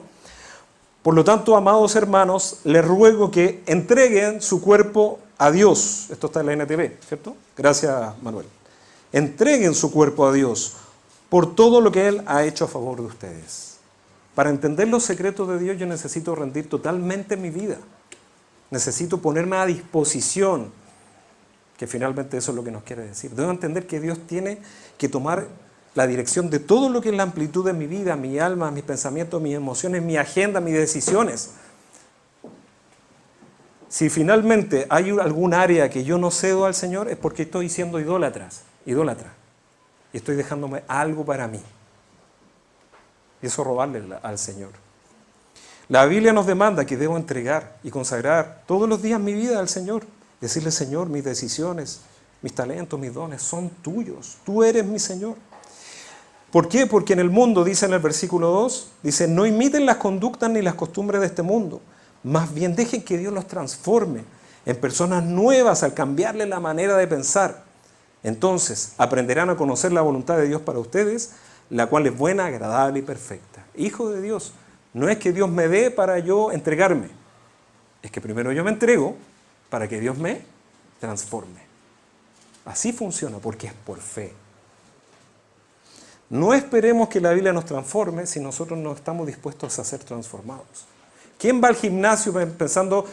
por lo tanto, amados hermanos, les ruego que entreguen su cuerpo a Dios. Esto está en la NTV, ¿cierto? Gracias, Manuel. Entreguen su cuerpo a Dios por todo lo que Él ha hecho a favor de ustedes. Para entender los secretos de Dios yo necesito rendir totalmente mi vida. Necesito ponerme a disposición, que finalmente eso es lo que nos quiere decir. Debo entender que Dios tiene que tomar la dirección de todo lo que es la amplitud de mi vida, mi alma, mis pensamientos, mis emociones, mi agenda, mis decisiones. Si finalmente hay algún área que yo no cedo al Señor, es porque estoy siendo idólatra. Y estoy dejándome algo para mí. Y eso robarle al Señor. La Biblia nos demanda que debo entregar y consagrar todos los días mi vida al Señor. Decirle, Señor, mis decisiones, mis talentos, mis dones son tuyos. Tú eres mi Señor. ¿Por qué? Porque en el mundo, dice en el versículo 2, dice, no imiten las conductas ni las costumbres de este mundo. Más bien dejen que Dios los transforme en personas nuevas al cambiarle la manera de pensar. Entonces aprenderán a conocer la voluntad de Dios para ustedes, la cual es buena, agradable y perfecta. Hijo de Dios, no es que Dios me dé para yo entregarme. Es que primero yo me entrego para que Dios me transforme. Así funciona, porque es por fe. No esperemos que la Biblia nos transforme si nosotros no estamos dispuestos a ser transformados. ¿Quién va al gimnasio pensando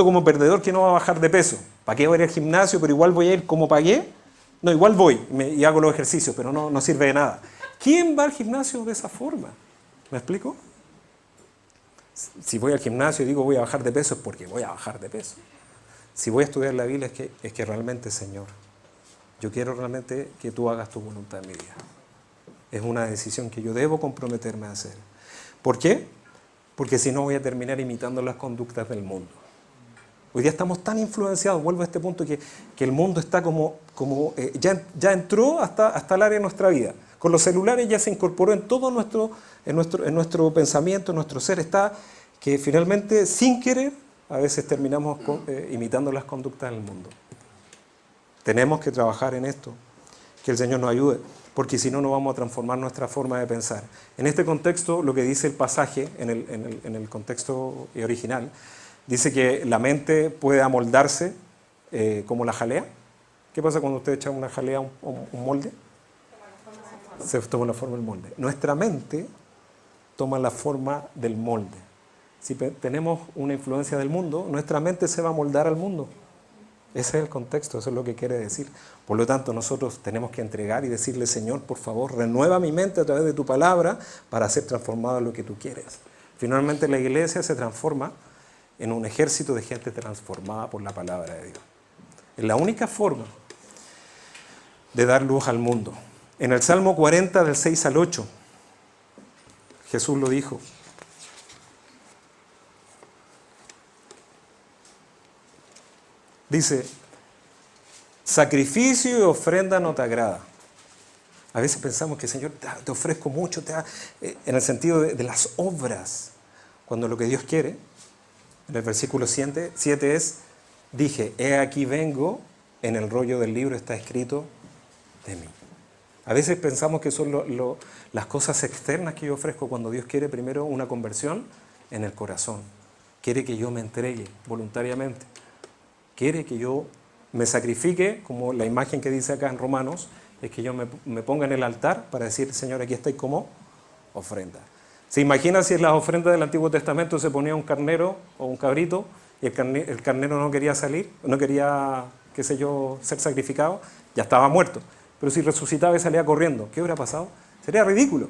como perdedor que no va a bajar de peso? ¿Para qué voy a ir al gimnasio, pero igual voy a ir como pagué? No, igual voy y hago los ejercicios, pero no sirve de nada. ¿Quién va al gimnasio de esa forma? ¿Me explico? Si voy al gimnasio y digo voy a bajar de peso, es porque voy a bajar de peso. Si voy a estudiar la Biblia, es que realmente, Señor, yo quiero realmente que tú hagas tu voluntad en mi vida. Es una decisión que yo debo comprometerme a hacer. ¿Por qué? Porque si no voy a terminar imitando las conductas del mundo. Hoy día estamos tan influenciados, vuelvo a este punto, que el mundo está ya entró hasta el área de nuestra vida. Con los celulares ya se incorporó en todo nuestro pensamiento, en nuestro ser. Está que finalmente, sin querer, a veces terminamos imitando las conductas del mundo. Tenemos que trabajar en esto, que el Señor nos ayude, porque si no, no vamos a transformar nuestra forma de pensar. En este contexto, lo que dice el pasaje, en el contexto original, dice que la mente puede amoldarse como la jalea. ¿Qué pasa cuando usted echa una jalea a un molde? Se toma la forma del molde. Nuestra mente toma la forma del molde. Si tenemos una influencia del mundo, nuestra mente se va a moldar al mundo. Ese es el contexto, eso es lo que quiere decir. Por lo tanto, nosotros tenemos que entregar y decirle, Señor, por favor, renueva mi mente a través de tu palabra para ser transformado en lo que tú quieres. Finalmente, la iglesia se transforma en un ejército de gente transformada por la palabra de Dios. Es la única forma de dar luz al mundo. En el Salmo 40, del 6 al 8, Jesús lo dijo. Dice, sacrificio y ofrenda no te agrada. A veces pensamos que, Señor, te ofrezco mucho, en el sentido de las obras, cuando lo que Dios quiere, en el versículo 7 es, dije, he aquí vengo, en el rollo del libro está escrito de mí. A veces pensamos que son las cosas externas que yo ofrezco, cuando Dios quiere primero una conversión en el corazón. Quiere que yo me entregue voluntariamente. Quiere que yo me sacrifique, como la imagen que dice acá en Romanos, es que yo me ponga en el altar para decir, Señor, aquí estoy como ofrenda. ¿Se imagina si en las ofrendas del Antiguo Testamento se ponía un carnero o un cabrito y el carnero no quería salir, no quería, qué sé yo, ser sacrificado? Ya estaba muerto. Pero si resucitaba y salía corriendo, ¿qué hubiera pasado? Sería ridículo.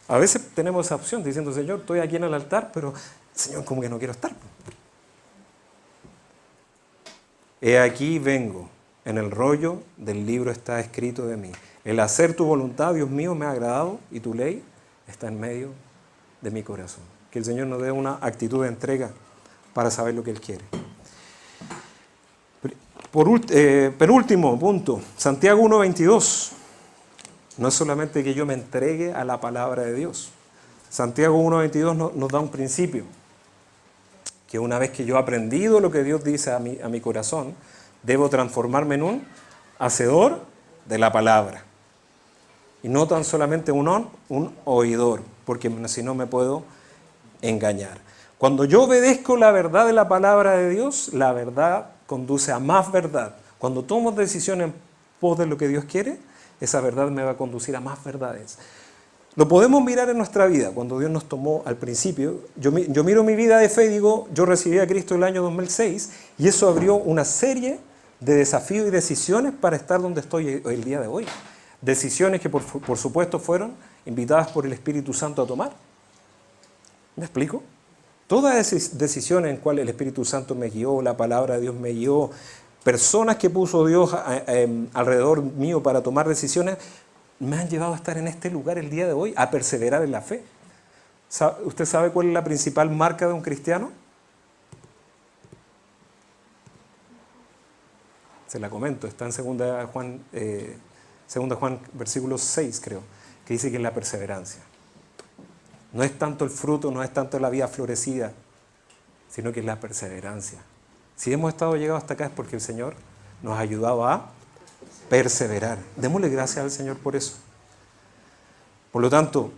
A veces tenemos esa opción diciendo, Señor, estoy aquí en el altar, pero, Señor, como que no quiero estar. He aquí vengo, en el rollo del libro está escrito de mí. El hacer tu voluntad, Dios mío, me ha agradado y tu ley está en medio de mi corazón. Que el Señor nos dé una actitud de entrega para saber lo que Él quiere. Penúltimo punto, Santiago 1:22. No es solamente que yo me entregue a la palabra de Dios. Santiago 1:22 nos da un principio, que una vez que yo he aprendido lo que Dios dice a mi corazón, debo transformarme en un hacedor de la palabra. Y no tan solamente un oidor, porque si no me puedo engañar. Cuando yo obedezco la verdad de la palabra de Dios, la verdad conduce a más verdad. Cuando tomo decisiones en pos de lo que Dios quiere, esa verdad me va a conducir a más verdades. Lo podemos mirar en nuestra vida. Cuando Dios nos tomó al principio, yo miro mi vida de fe y digo, yo recibí a Cristo el año 2006 y eso abrió una serie de desafíos y decisiones para estar donde estoy el día de hoy. Decisiones que por supuesto fueron invitadas por el Espíritu Santo a tomar. ¿Me explico? Todas esas decisiones en cuales el Espíritu Santo me guió, la palabra de Dios me guió, personas que puso Dios alrededor mío para tomar decisiones, me han llevado a estar en este lugar el día de hoy, a perseverar en la fe. ¿Usted sabe cuál es la principal marca de un cristiano? Se la comento, está en 2 Juan versículo 6, creo, que dice que es la perseverancia. No es tanto el fruto, no es tanto la vida florecida, sino que es la perseverancia. Si hemos estado llegados hasta acá es porque el Señor nos ha ayudado a perseverar. Démosle gracias al Señor por eso. Por lo tanto,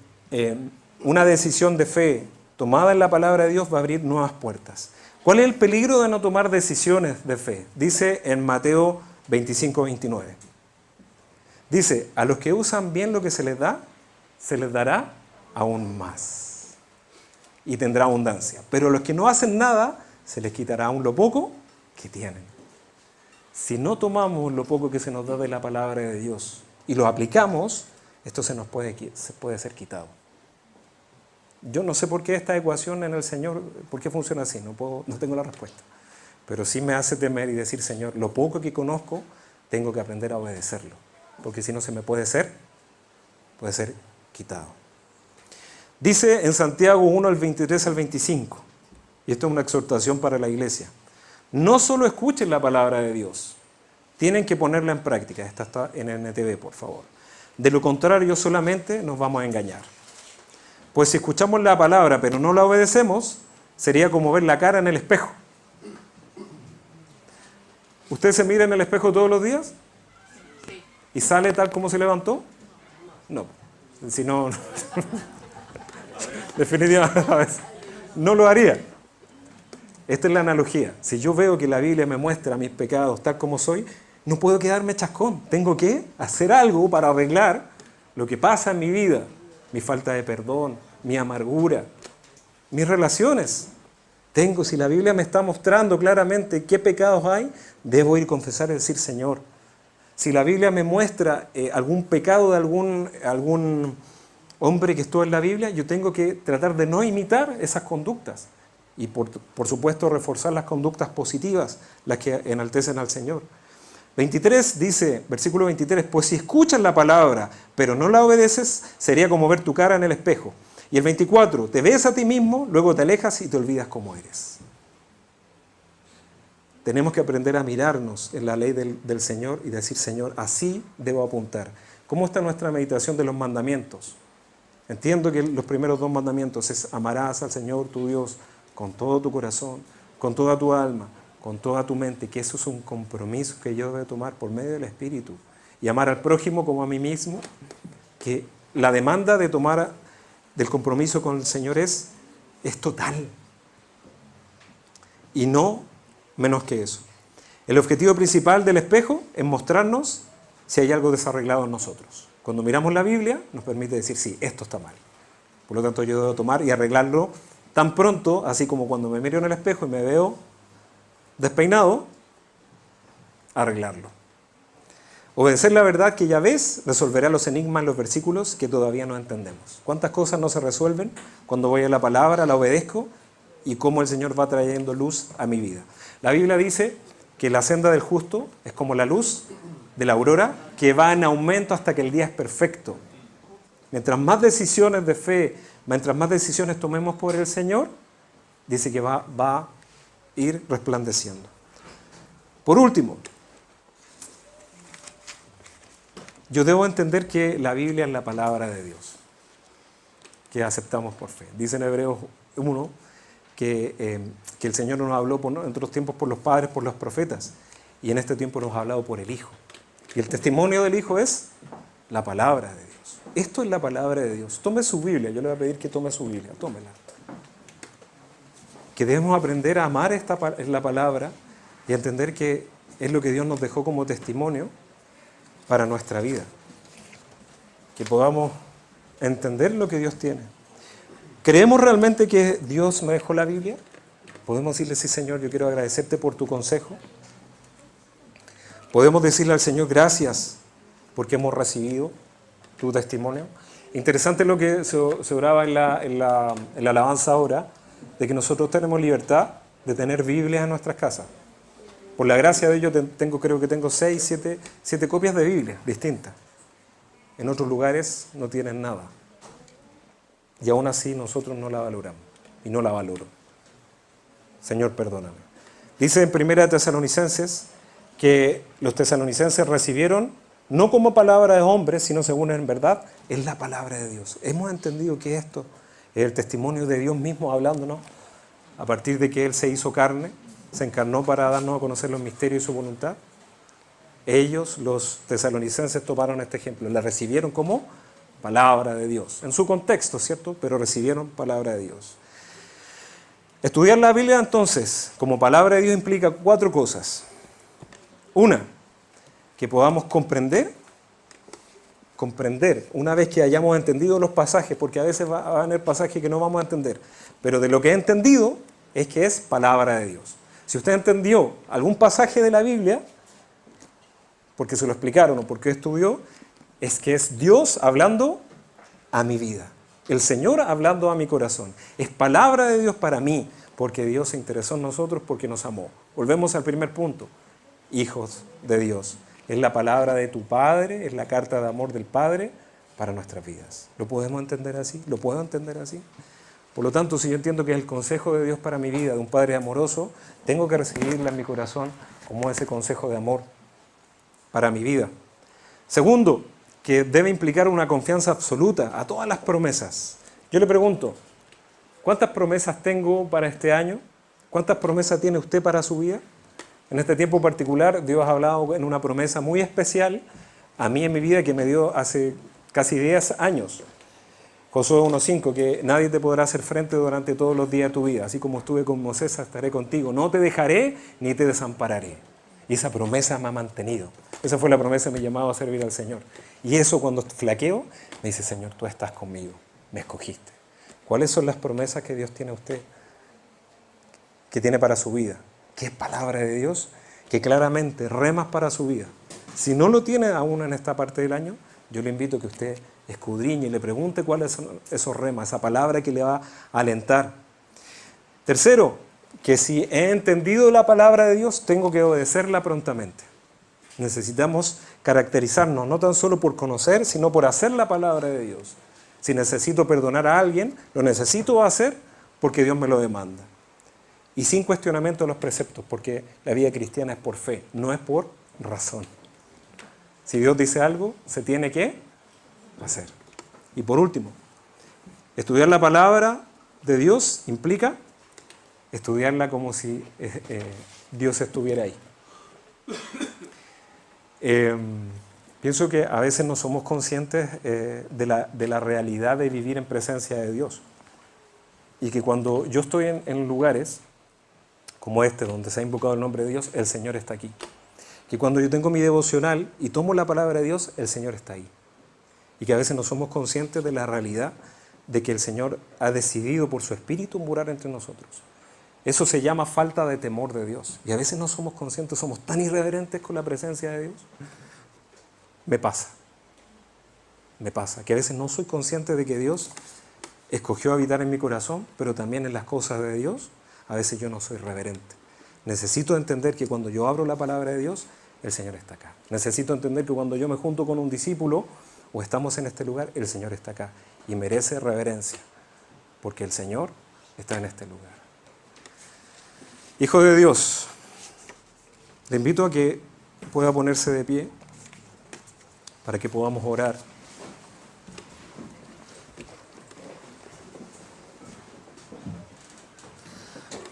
una decisión de fe tomada en la palabra de Dios va a abrir nuevas puertas. ¿Cuál es el peligro de no tomar decisiones de fe? Dice en Mateo 25:29. Dice, a los que usan bien lo que se les da, se les dará aún más. Y tendrá abundancia. Pero a los que no hacen nada, se les quitará aún lo poco que tienen. Si no tomamos lo poco que se nos da de la palabra de Dios y lo aplicamos, esto se puede ser quitado. Yo no sé por qué esta ecuación en el Señor, por qué funciona así, no tengo la respuesta. Pero sí me hace temer y decir, Señor, lo poco que conozco, tengo que aprender a obedecerlo. Porque si no se me puede ser quitado. Dice en Santiago 1, el 23 al 25, y esto es una exhortación para la iglesia. No solo escuchen la palabra de Dios, tienen que ponerla en práctica. Esta está en NTV, por favor. De lo contrario, solamente nos vamos a engañar. Pues si escuchamos la palabra pero no la obedecemos, sería como ver la cara en el espejo. ¿Usted se mira en el espejo todos los días? ¿Y sale tal como se levantó? No. Si no, definitivamente no lo haría. Esta es la analogía. Si yo veo que la Biblia me muestra mis pecados tal como soy, no puedo quedarme chascón. Tengo que hacer algo para arreglar lo que pasa en mi vida. Mi falta de perdón, mi amargura, mis relaciones. Si la Biblia me está mostrando claramente qué pecados hay, debo ir a confesar y decir, Señor. Si la Biblia me muestra algún pecado de algún hombre que estuvo en la Biblia, yo tengo que tratar de no imitar esas conductas. Y por supuesto reforzar las conductas positivas, las que enaltecen al Señor. 23 dice, versículo 23, pues si escuchas la palabra, pero no la obedeces, sería como ver tu cara en el espejo. Y el 24, te ves a ti mismo, luego te alejas y te olvidas cómo eres. Tenemos que aprender a mirarnos en la ley del Señor y decir, Señor, así debo apuntar. ¿Cómo está nuestra meditación de los mandamientos? Entiendo que los primeros 2 mandamientos es amarás al Señor tu Dios con todo tu corazón, con toda tu alma, con toda tu mente, que eso es un compromiso que yo debo tomar por medio del Espíritu. Y amar al prójimo como a mí mismo, que la demanda de tomar del compromiso con el Señor es total. Y no menos que eso. El objetivo principal del espejo es mostrarnos si hay algo desarreglado en nosotros. Cuando miramos la Biblia, nos permite decir, sí, esto está mal. Por lo tanto, yo debo tomar y arreglarlo tan pronto, así como cuando me miro en el espejo y me veo despeinado, arreglarlo. Obedecer la verdad que ya ves resolverá los enigmas en los versículos que todavía no entendemos. ¿Cuántas cosas no se resuelven cuando voy a la palabra, la obedezco y cómo el Señor va trayendo luz a mi vida? La Biblia dice que la senda del justo es como la luz de la aurora que va en aumento hasta que el día es perfecto. Mientras más decisiones de fe, mientras más decisiones tomemos por el Señor, dice que va a ir resplandeciendo. Por último, yo debo entender que la Biblia es la palabra de Dios, que aceptamos por fe. Dice en Hebreos 1 que el Señor nos habló en otros tiempos por los padres, por los profetas, y en este tiempo nos ha hablado por el Hijo. Y el testimonio del Hijo es la palabra de Dios. Esto es la palabra de Dios. Tome su Biblia, yo le voy a pedir que tome su Biblia, tómela. Que debemos aprender a amar la palabra y a entender que es lo que Dios nos dejó como testimonio para nuestra vida. Que podamos entender lo que Dios tiene. ¿Creemos realmente que Dios me dejó la Biblia? ¿Podemos decirle, sí, Señor, yo quiero agradecerte por tu consejo? ¿Podemos decirle al Señor, gracias porque hemos recibido tu testimonio? Interesante lo que se oraba en la alabanza ahora, de que nosotros tenemos libertad de tener Biblias en nuestras casas. Por la gracia de ellos creo que tengo 7 copias de Biblia distintas. En otros lugares no tienen nada. Y aún así nosotros no la valoramos. Y no la valoro. Señor, perdóname. Dice en 1 Tesalonicenses que los tesalonicenses recibieron, no como palabra de hombres, sino según en verdad, es la palabra de Dios. Hemos entendido que esto es el testimonio de Dios mismo hablándonos a partir de que Él se hizo carne, se encarnó para darnos a conocer los misterios y su voluntad. Ellos, los tesalonicenses, tomaron este ejemplo, la recibieron como palabra de Dios, en su contexto, ¿cierto? Pero recibieron palabra de Dios. Estudiar la Biblia, entonces, como palabra de Dios implica 4 cosas. Una, que podamos comprender, una vez que hayamos entendido los pasajes, porque a veces va a haber pasajes que no vamos a entender, pero de lo que he entendido es que es palabra de Dios. Si usted entendió algún pasaje de la Biblia, porque se lo explicaron o porque estudió, es que es Dios hablando a mi vida. El Señor hablando a mi corazón. Es palabra de Dios para mí, porque Dios se interesó en nosotros, porque nos amó. Volvemos al primer punto. Hijos de Dios. Es la palabra de tu Padre, es la carta de amor del Padre para nuestras vidas. ¿Lo podemos entender así? ¿Lo puedo entender así? Por lo tanto, si yo entiendo que es el consejo de Dios para mi vida, de un Padre amoroso, tengo que recibirla en mi corazón como ese consejo de amor para mi vida. Segundo, que debe implicar una confianza absoluta a todas las promesas. Yo le pregunto, ¿cuántas promesas tengo para este año? ¿Cuántas promesas tiene usted para su vida? En este tiempo particular, Dios ha hablado en una promesa muy especial a mí en mi vida que me dio hace casi 10 años. Josué 1:5, que nadie te podrá hacer frente durante todos los días de tu vida. Así como estuve con Moisés, estaré contigo. No te dejaré ni te desampararé. Y esa promesa me ha mantenido. Esa fue la promesa que me llamaba a servir al Señor. Y eso cuando flaqueo, me dice, Señor, tú estás conmigo, me escogiste. ¿Cuáles son las promesas que Dios tiene a usted? Que tiene para su vida. Que es palabra de Dios, que claramente remas para su vida. Si no lo tiene aún en esta parte del año, yo le invito a que usted escudriñe y le pregunte cuáles son esos remas, esa palabra que le va a alentar. Tercero, que si he entendido la palabra de Dios, tengo que obedecerla prontamente. Necesitamos caracterizarnos no tan solo por conocer, sino por hacer la palabra de Dios. Si necesito perdonar a alguien, lo necesito hacer porque Dios me lo demanda. Y sin cuestionamiento de los preceptos, porque la vida cristiana es por fe, no es por razón. Si Dios dice algo, se tiene que hacer. Y por último, estudiar la palabra de Dios implica estudiarla como si Dios estuviera ahí. Pienso que a veces no somos conscientes de la realidad de vivir en presencia de Dios. Y que cuando yo estoy en lugares como este, donde se ha invocado el nombre de Dios, el Señor está aquí. Que cuando yo tengo mi devocional y tomo la palabra de Dios, el Señor está ahí. Y que a veces no somos conscientes de la realidad de que el Señor ha decidido por su Espíritu morar entre nosotros. Eso se llama falta de temor de Dios. Y a veces no somos conscientes, somos tan irreverentes con la presencia de Dios. Me pasa, que a veces no soy consciente de que Dios escogió habitar en mi corazón, pero también en las cosas de Dios, a veces yo no soy reverente. Necesito entender que cuando yo abro la palabra de Dios, el Señor está acá. Necesito entender que cuando yo me junto con un discípulo o estamos en este lugar, el Señor está acá. Y merece reverencia, porque el Señor está en este lugar. Hijo de Dios, le invito a que pueda ponerse de pie para que podamos orar.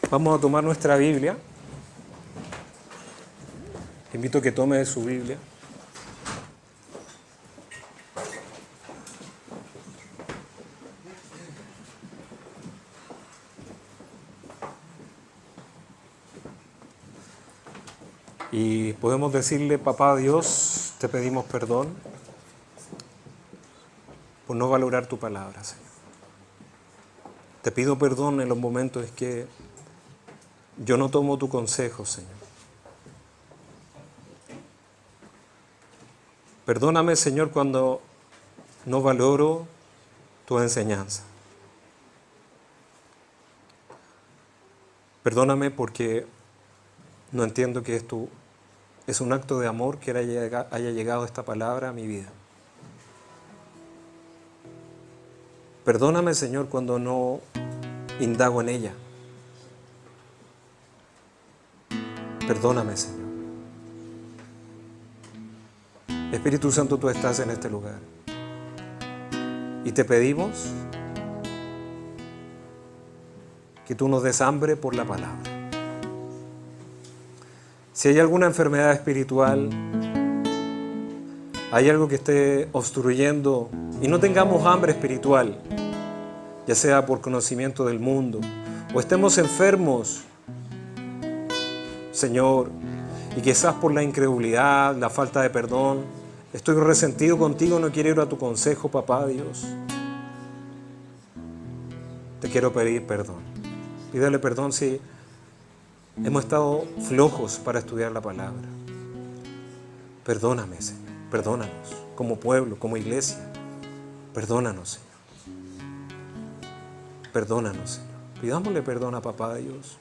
Vamos a tomar nuestra Biblia. Le invito a que tome de su Biblia. Y podemos decirle: Papá Dios, te pedimos perdón por no valorar tu palabra, Señor. Te pido perdón en los momentos en que yo no tomo tu consejo, Señor. Perdóname, Señor, cuando no valoro tu enseñanza. Perdóname porque no entiendo que esto es un acto de amor que haya llegado esta palabra a mi vida. Perdóname, Señor, cuando no indago en ella. Perdóname, Señor. Espíritu Santo, tú estás en este lugar. Y te pedimos que tú nos des hambre por la palabra. Si hay alguna enfermedad espiritual, hay algo que esté obstruyendo y no tengamos hambre espiritual, ya sea por conocimiento del mundo o estemos enfermos, Señor, y quizás por la incredulidad, la falta de perdón, estoy resentido contigo, no quiero ir a tu consejo, Papá Dios. Te quiero pedir perdón. Pídele perdón si hemos estado flojos para estudiar la palabra. Perdóname, Señor. Perdónanos como pueblo, como iglesia. Perdónanos, Señor. Perdónanos, Señor. Pidámosle perdón a Papá Dios.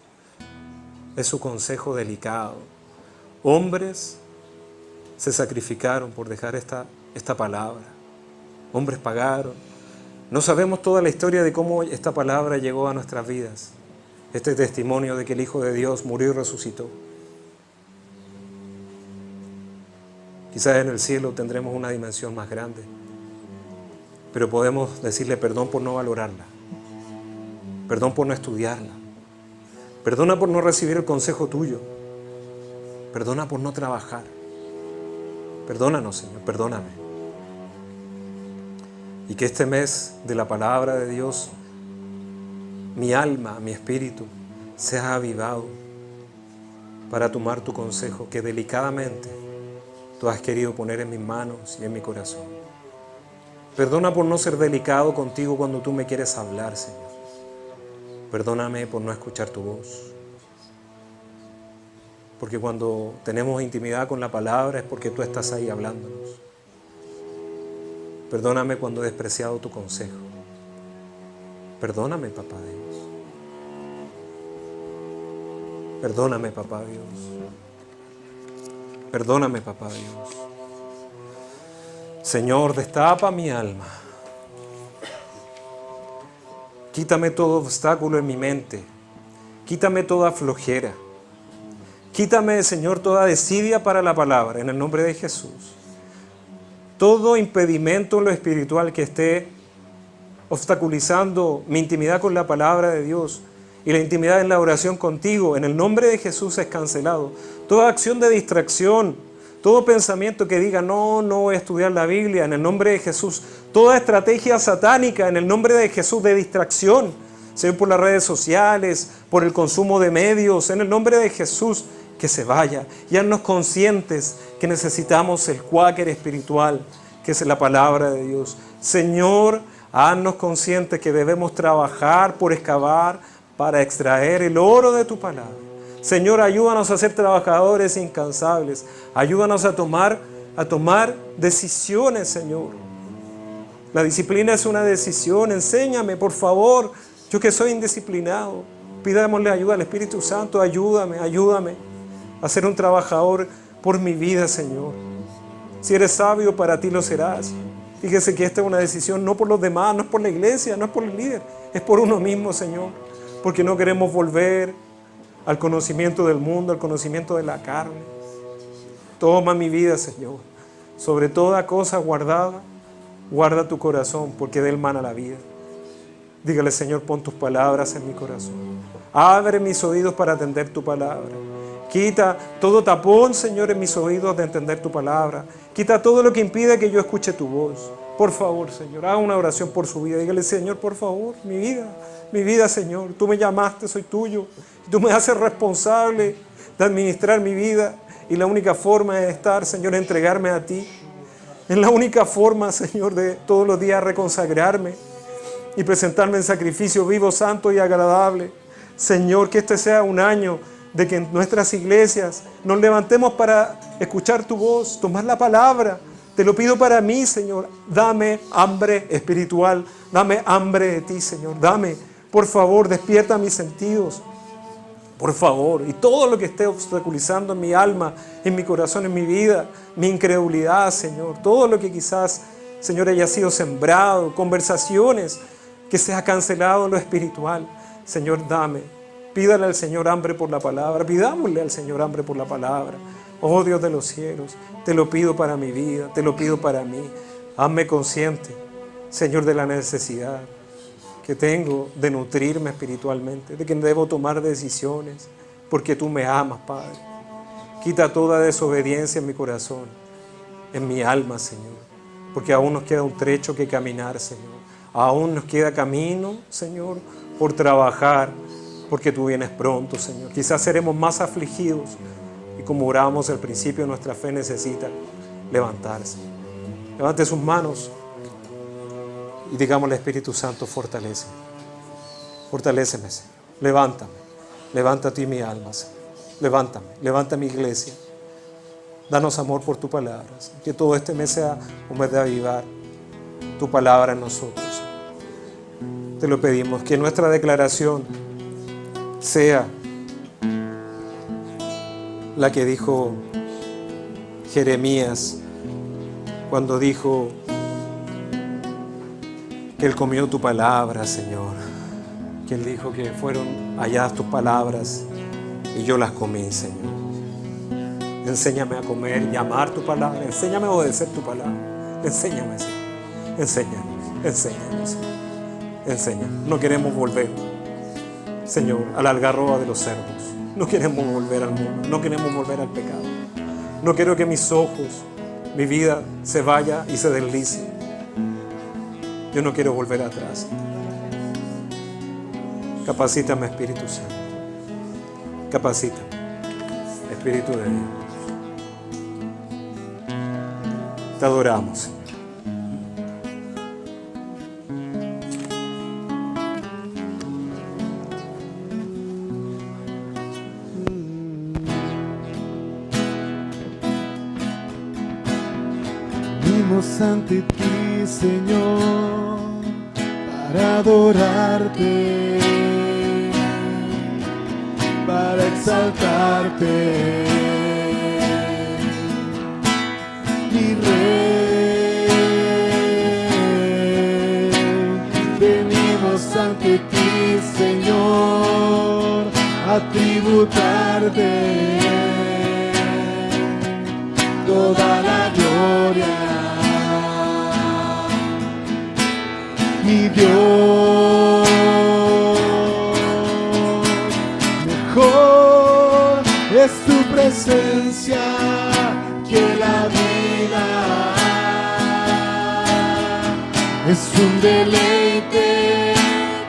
Es su consejo delicado. Hombres se sacrificaron por dejar esta palabra. Hombres pagaron. No sabemos toda la historia de cómo esta palabra llegó a nuestras vidas. Este testimonio de que el Hijo de Dios murió y resucitó. Quizás en el cielo tendremos una dimensión más grande, pero podemos decirle perdón por no valorarla, perdón por no estudiarla, perdona por no recibir el consejo tuyo, perdona por no trabajar. Perdónanos, Señor, perdóname. Y que este mes de la palabra de Dios, mi alma, mi espíritu, sea avivado para tomar tu consejo que delicadamente tú has querido poner en mis manos y en mi corazón. Perdona por no ser delicado contigo cuando tú me quieres hablar, Señor. Perdóname por no escuchar tu voz. Porque cuando tenemos intimidad con la palabra es porque tú estás ahí hablándonos. Perdóname cuando he despreciado tu consejo. Perdóname, Papá Dios. Perdóname, Papá Dios. Perdóname, Papá Dios. Señor, destapa mi alma. Quítame todo obstáculo en mi mente. Quítame toda flojera. Quítame, Señor, toda desidia para la palabra, en el nombre de Jesús. Todo impedimento en lo espiritual que esté obstaculizando mi intimidad con la palabra de Dios y la intimidad en la oración contigo, en el nombre de Jesús es cancelado. Toda acción de distracción, todo pensamiento que diga no voy a estudiar la Biblia, en el nombre de Jesús. Toda estrategia satánica, en el nombre de Jesús, de distracción, sea por las redes sociales, por el consumo de medios, en el nombre de Jesús, que se vaya. Y haznos conscientes que necesitamos el cuáquer espiritual, que es la palabra de Dios. Señor, haznos conscientes que debemos trabajar por excavar para extraer el oro de tu palabra. Señor, ayúdanos a ser trabajadores incansables. Ayúdanos a tomar decisiones, Señor. La disciplina es una decisión. Enséñame, por favor, yo que soy indisciplinado. Pidámosle ayuda al Espíritu Santo. Ayúdame a ser un trabajador por mi vida, Señor. Si eres sabio, para ti lo serás. Fíjese que esta es una decisión no por los demás, no es por la iglesia, no es por el líder, es por uno mismo, Señor. Porque no queremos volver al conocimiento del mundo, al conocimiento de la carne. Toma mi vida, Señor. Sobre toda cosa guardada, guarda tu corazón, porque de él mana la vida. Dígale, Señor, pon tus palabras en mi corazón. Abre mis oídos para atender tu palabra. Quita todo tapón, Señor, en mis oídos de entender tu palabra. Quita todo lo que impide que yo escuche tu voz. Por favor, Señor, haga una oración por su vida. Dígale, Señor, por favor, mi vida, Señor. Tú me llamaste, soy tuyo. Tú me haces responsable de administrar mi vida. Y la única forma de estar, Señor, es entregarme a ti. Es la única forma, Señor, de todos los días reconsagrarme y presentarme en sacrificio vivo, santo y agradable. Señor, que este sea un año de que en nuestras iglesias nos levantemos para escuchar tu voz, tomar la palabra. Te lo pido para mí, Señor. Dame hambre espiritual, dame hambre de ti, Señor. Dame, por favor, despierta mis sentidos. Por favor, y todo lo que esté obstaculizando en mi alma, en mi corazón, en mi vida, mi incredulidad, Señor, todo lo que quizás, Señor, haya sido sembrado, conversaciones que se ha cancelado en lo espiritual, Señor, dame. Pídale al Señor hambre por la palabra, pidámosle al Señor hambre por la palabra. Oh Dios de los cielos, te lo pido para mi vida, te lo pido para mí. Hazme consciente, Señor, de la necesidad que tengo de nutrirme espiritualmente, de que debo tomar decisiones, porque tú me amas, Padre. Quita toda desobediencia en mi corazón, en mi alma, Señor, porque aún nos queda un trecho que caminar, Señor. Aún nos queda camino, Señor, por trabajar, porque tú vienes pronto, Señor. Quizás seremos más afligidos y como orábamos al principio, nuestra fe necesita levantarse. Levante sus manos y digámosle, Espíritu Santo, fortaléceme, Señor. Levántame, levanta a ti mi alma, Señor. Levántame, levanta mi iglesia. Danos amor por tu palabra, Señor. Que todo este mes sea un mes de avivar tu palabra en nosotros, Señor. Te lo pedimos, que nuestra declaración sea la que dijo Jeremías cuando dijo que él comió tu palabra, Señor. Que él dijo que fueron halladas tus palabras y yo las comí, Señor. Enséñame a comer y amar tu palabra. Enséñame a obedecer tu palabra. Enséñame, Señor. Enséñanos, Señor. Enséñanos. No queremos volver, Señor, a la algarroba de los cerdos. No queremos volver al mundo. No queremos volver al pecado. No quiero que mis ojos, mi vida se vaya y se deslice. Yo no quiero volver atrás. Capacítame, Espíritu Santo. Capacítame, Espíritu de Dios. Te adoramos, Señor. Venimos ante ti, Señor, para adorarte, para exaltarte, mi Rey. Venimos ante ti, Señor, a tributarte toda la gloria. Mi Dios, mejor es tu presencia que la vida. Es un deleite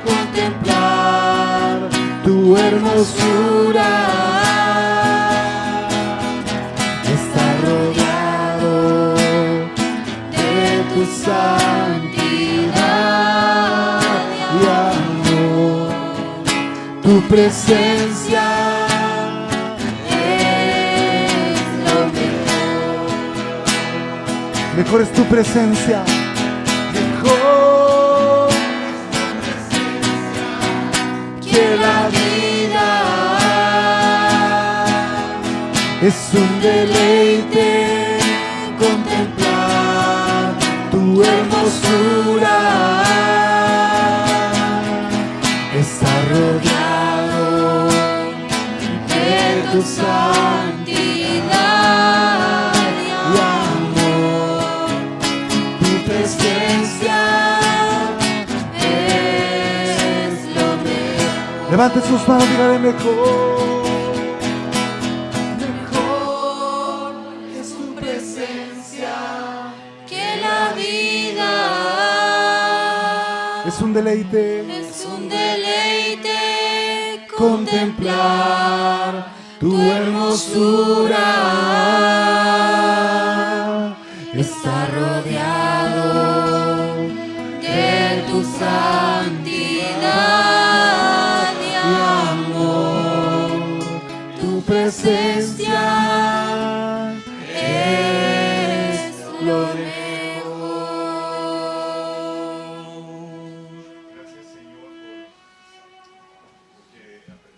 contemplar tu hermosura. Está rodeado de tu santidad. Tu presencia es lo mejor. Mejor es tu presencia. Mejor que la vida. Es un deleite contemplar tu hermosura. Estar rodeado de tu santidad y amor. Tu presencia es lo mejor. Levante sus manos, dígale mejor. Es un deleite contemplar tu hermosura. Estar rodeado de tu santidad.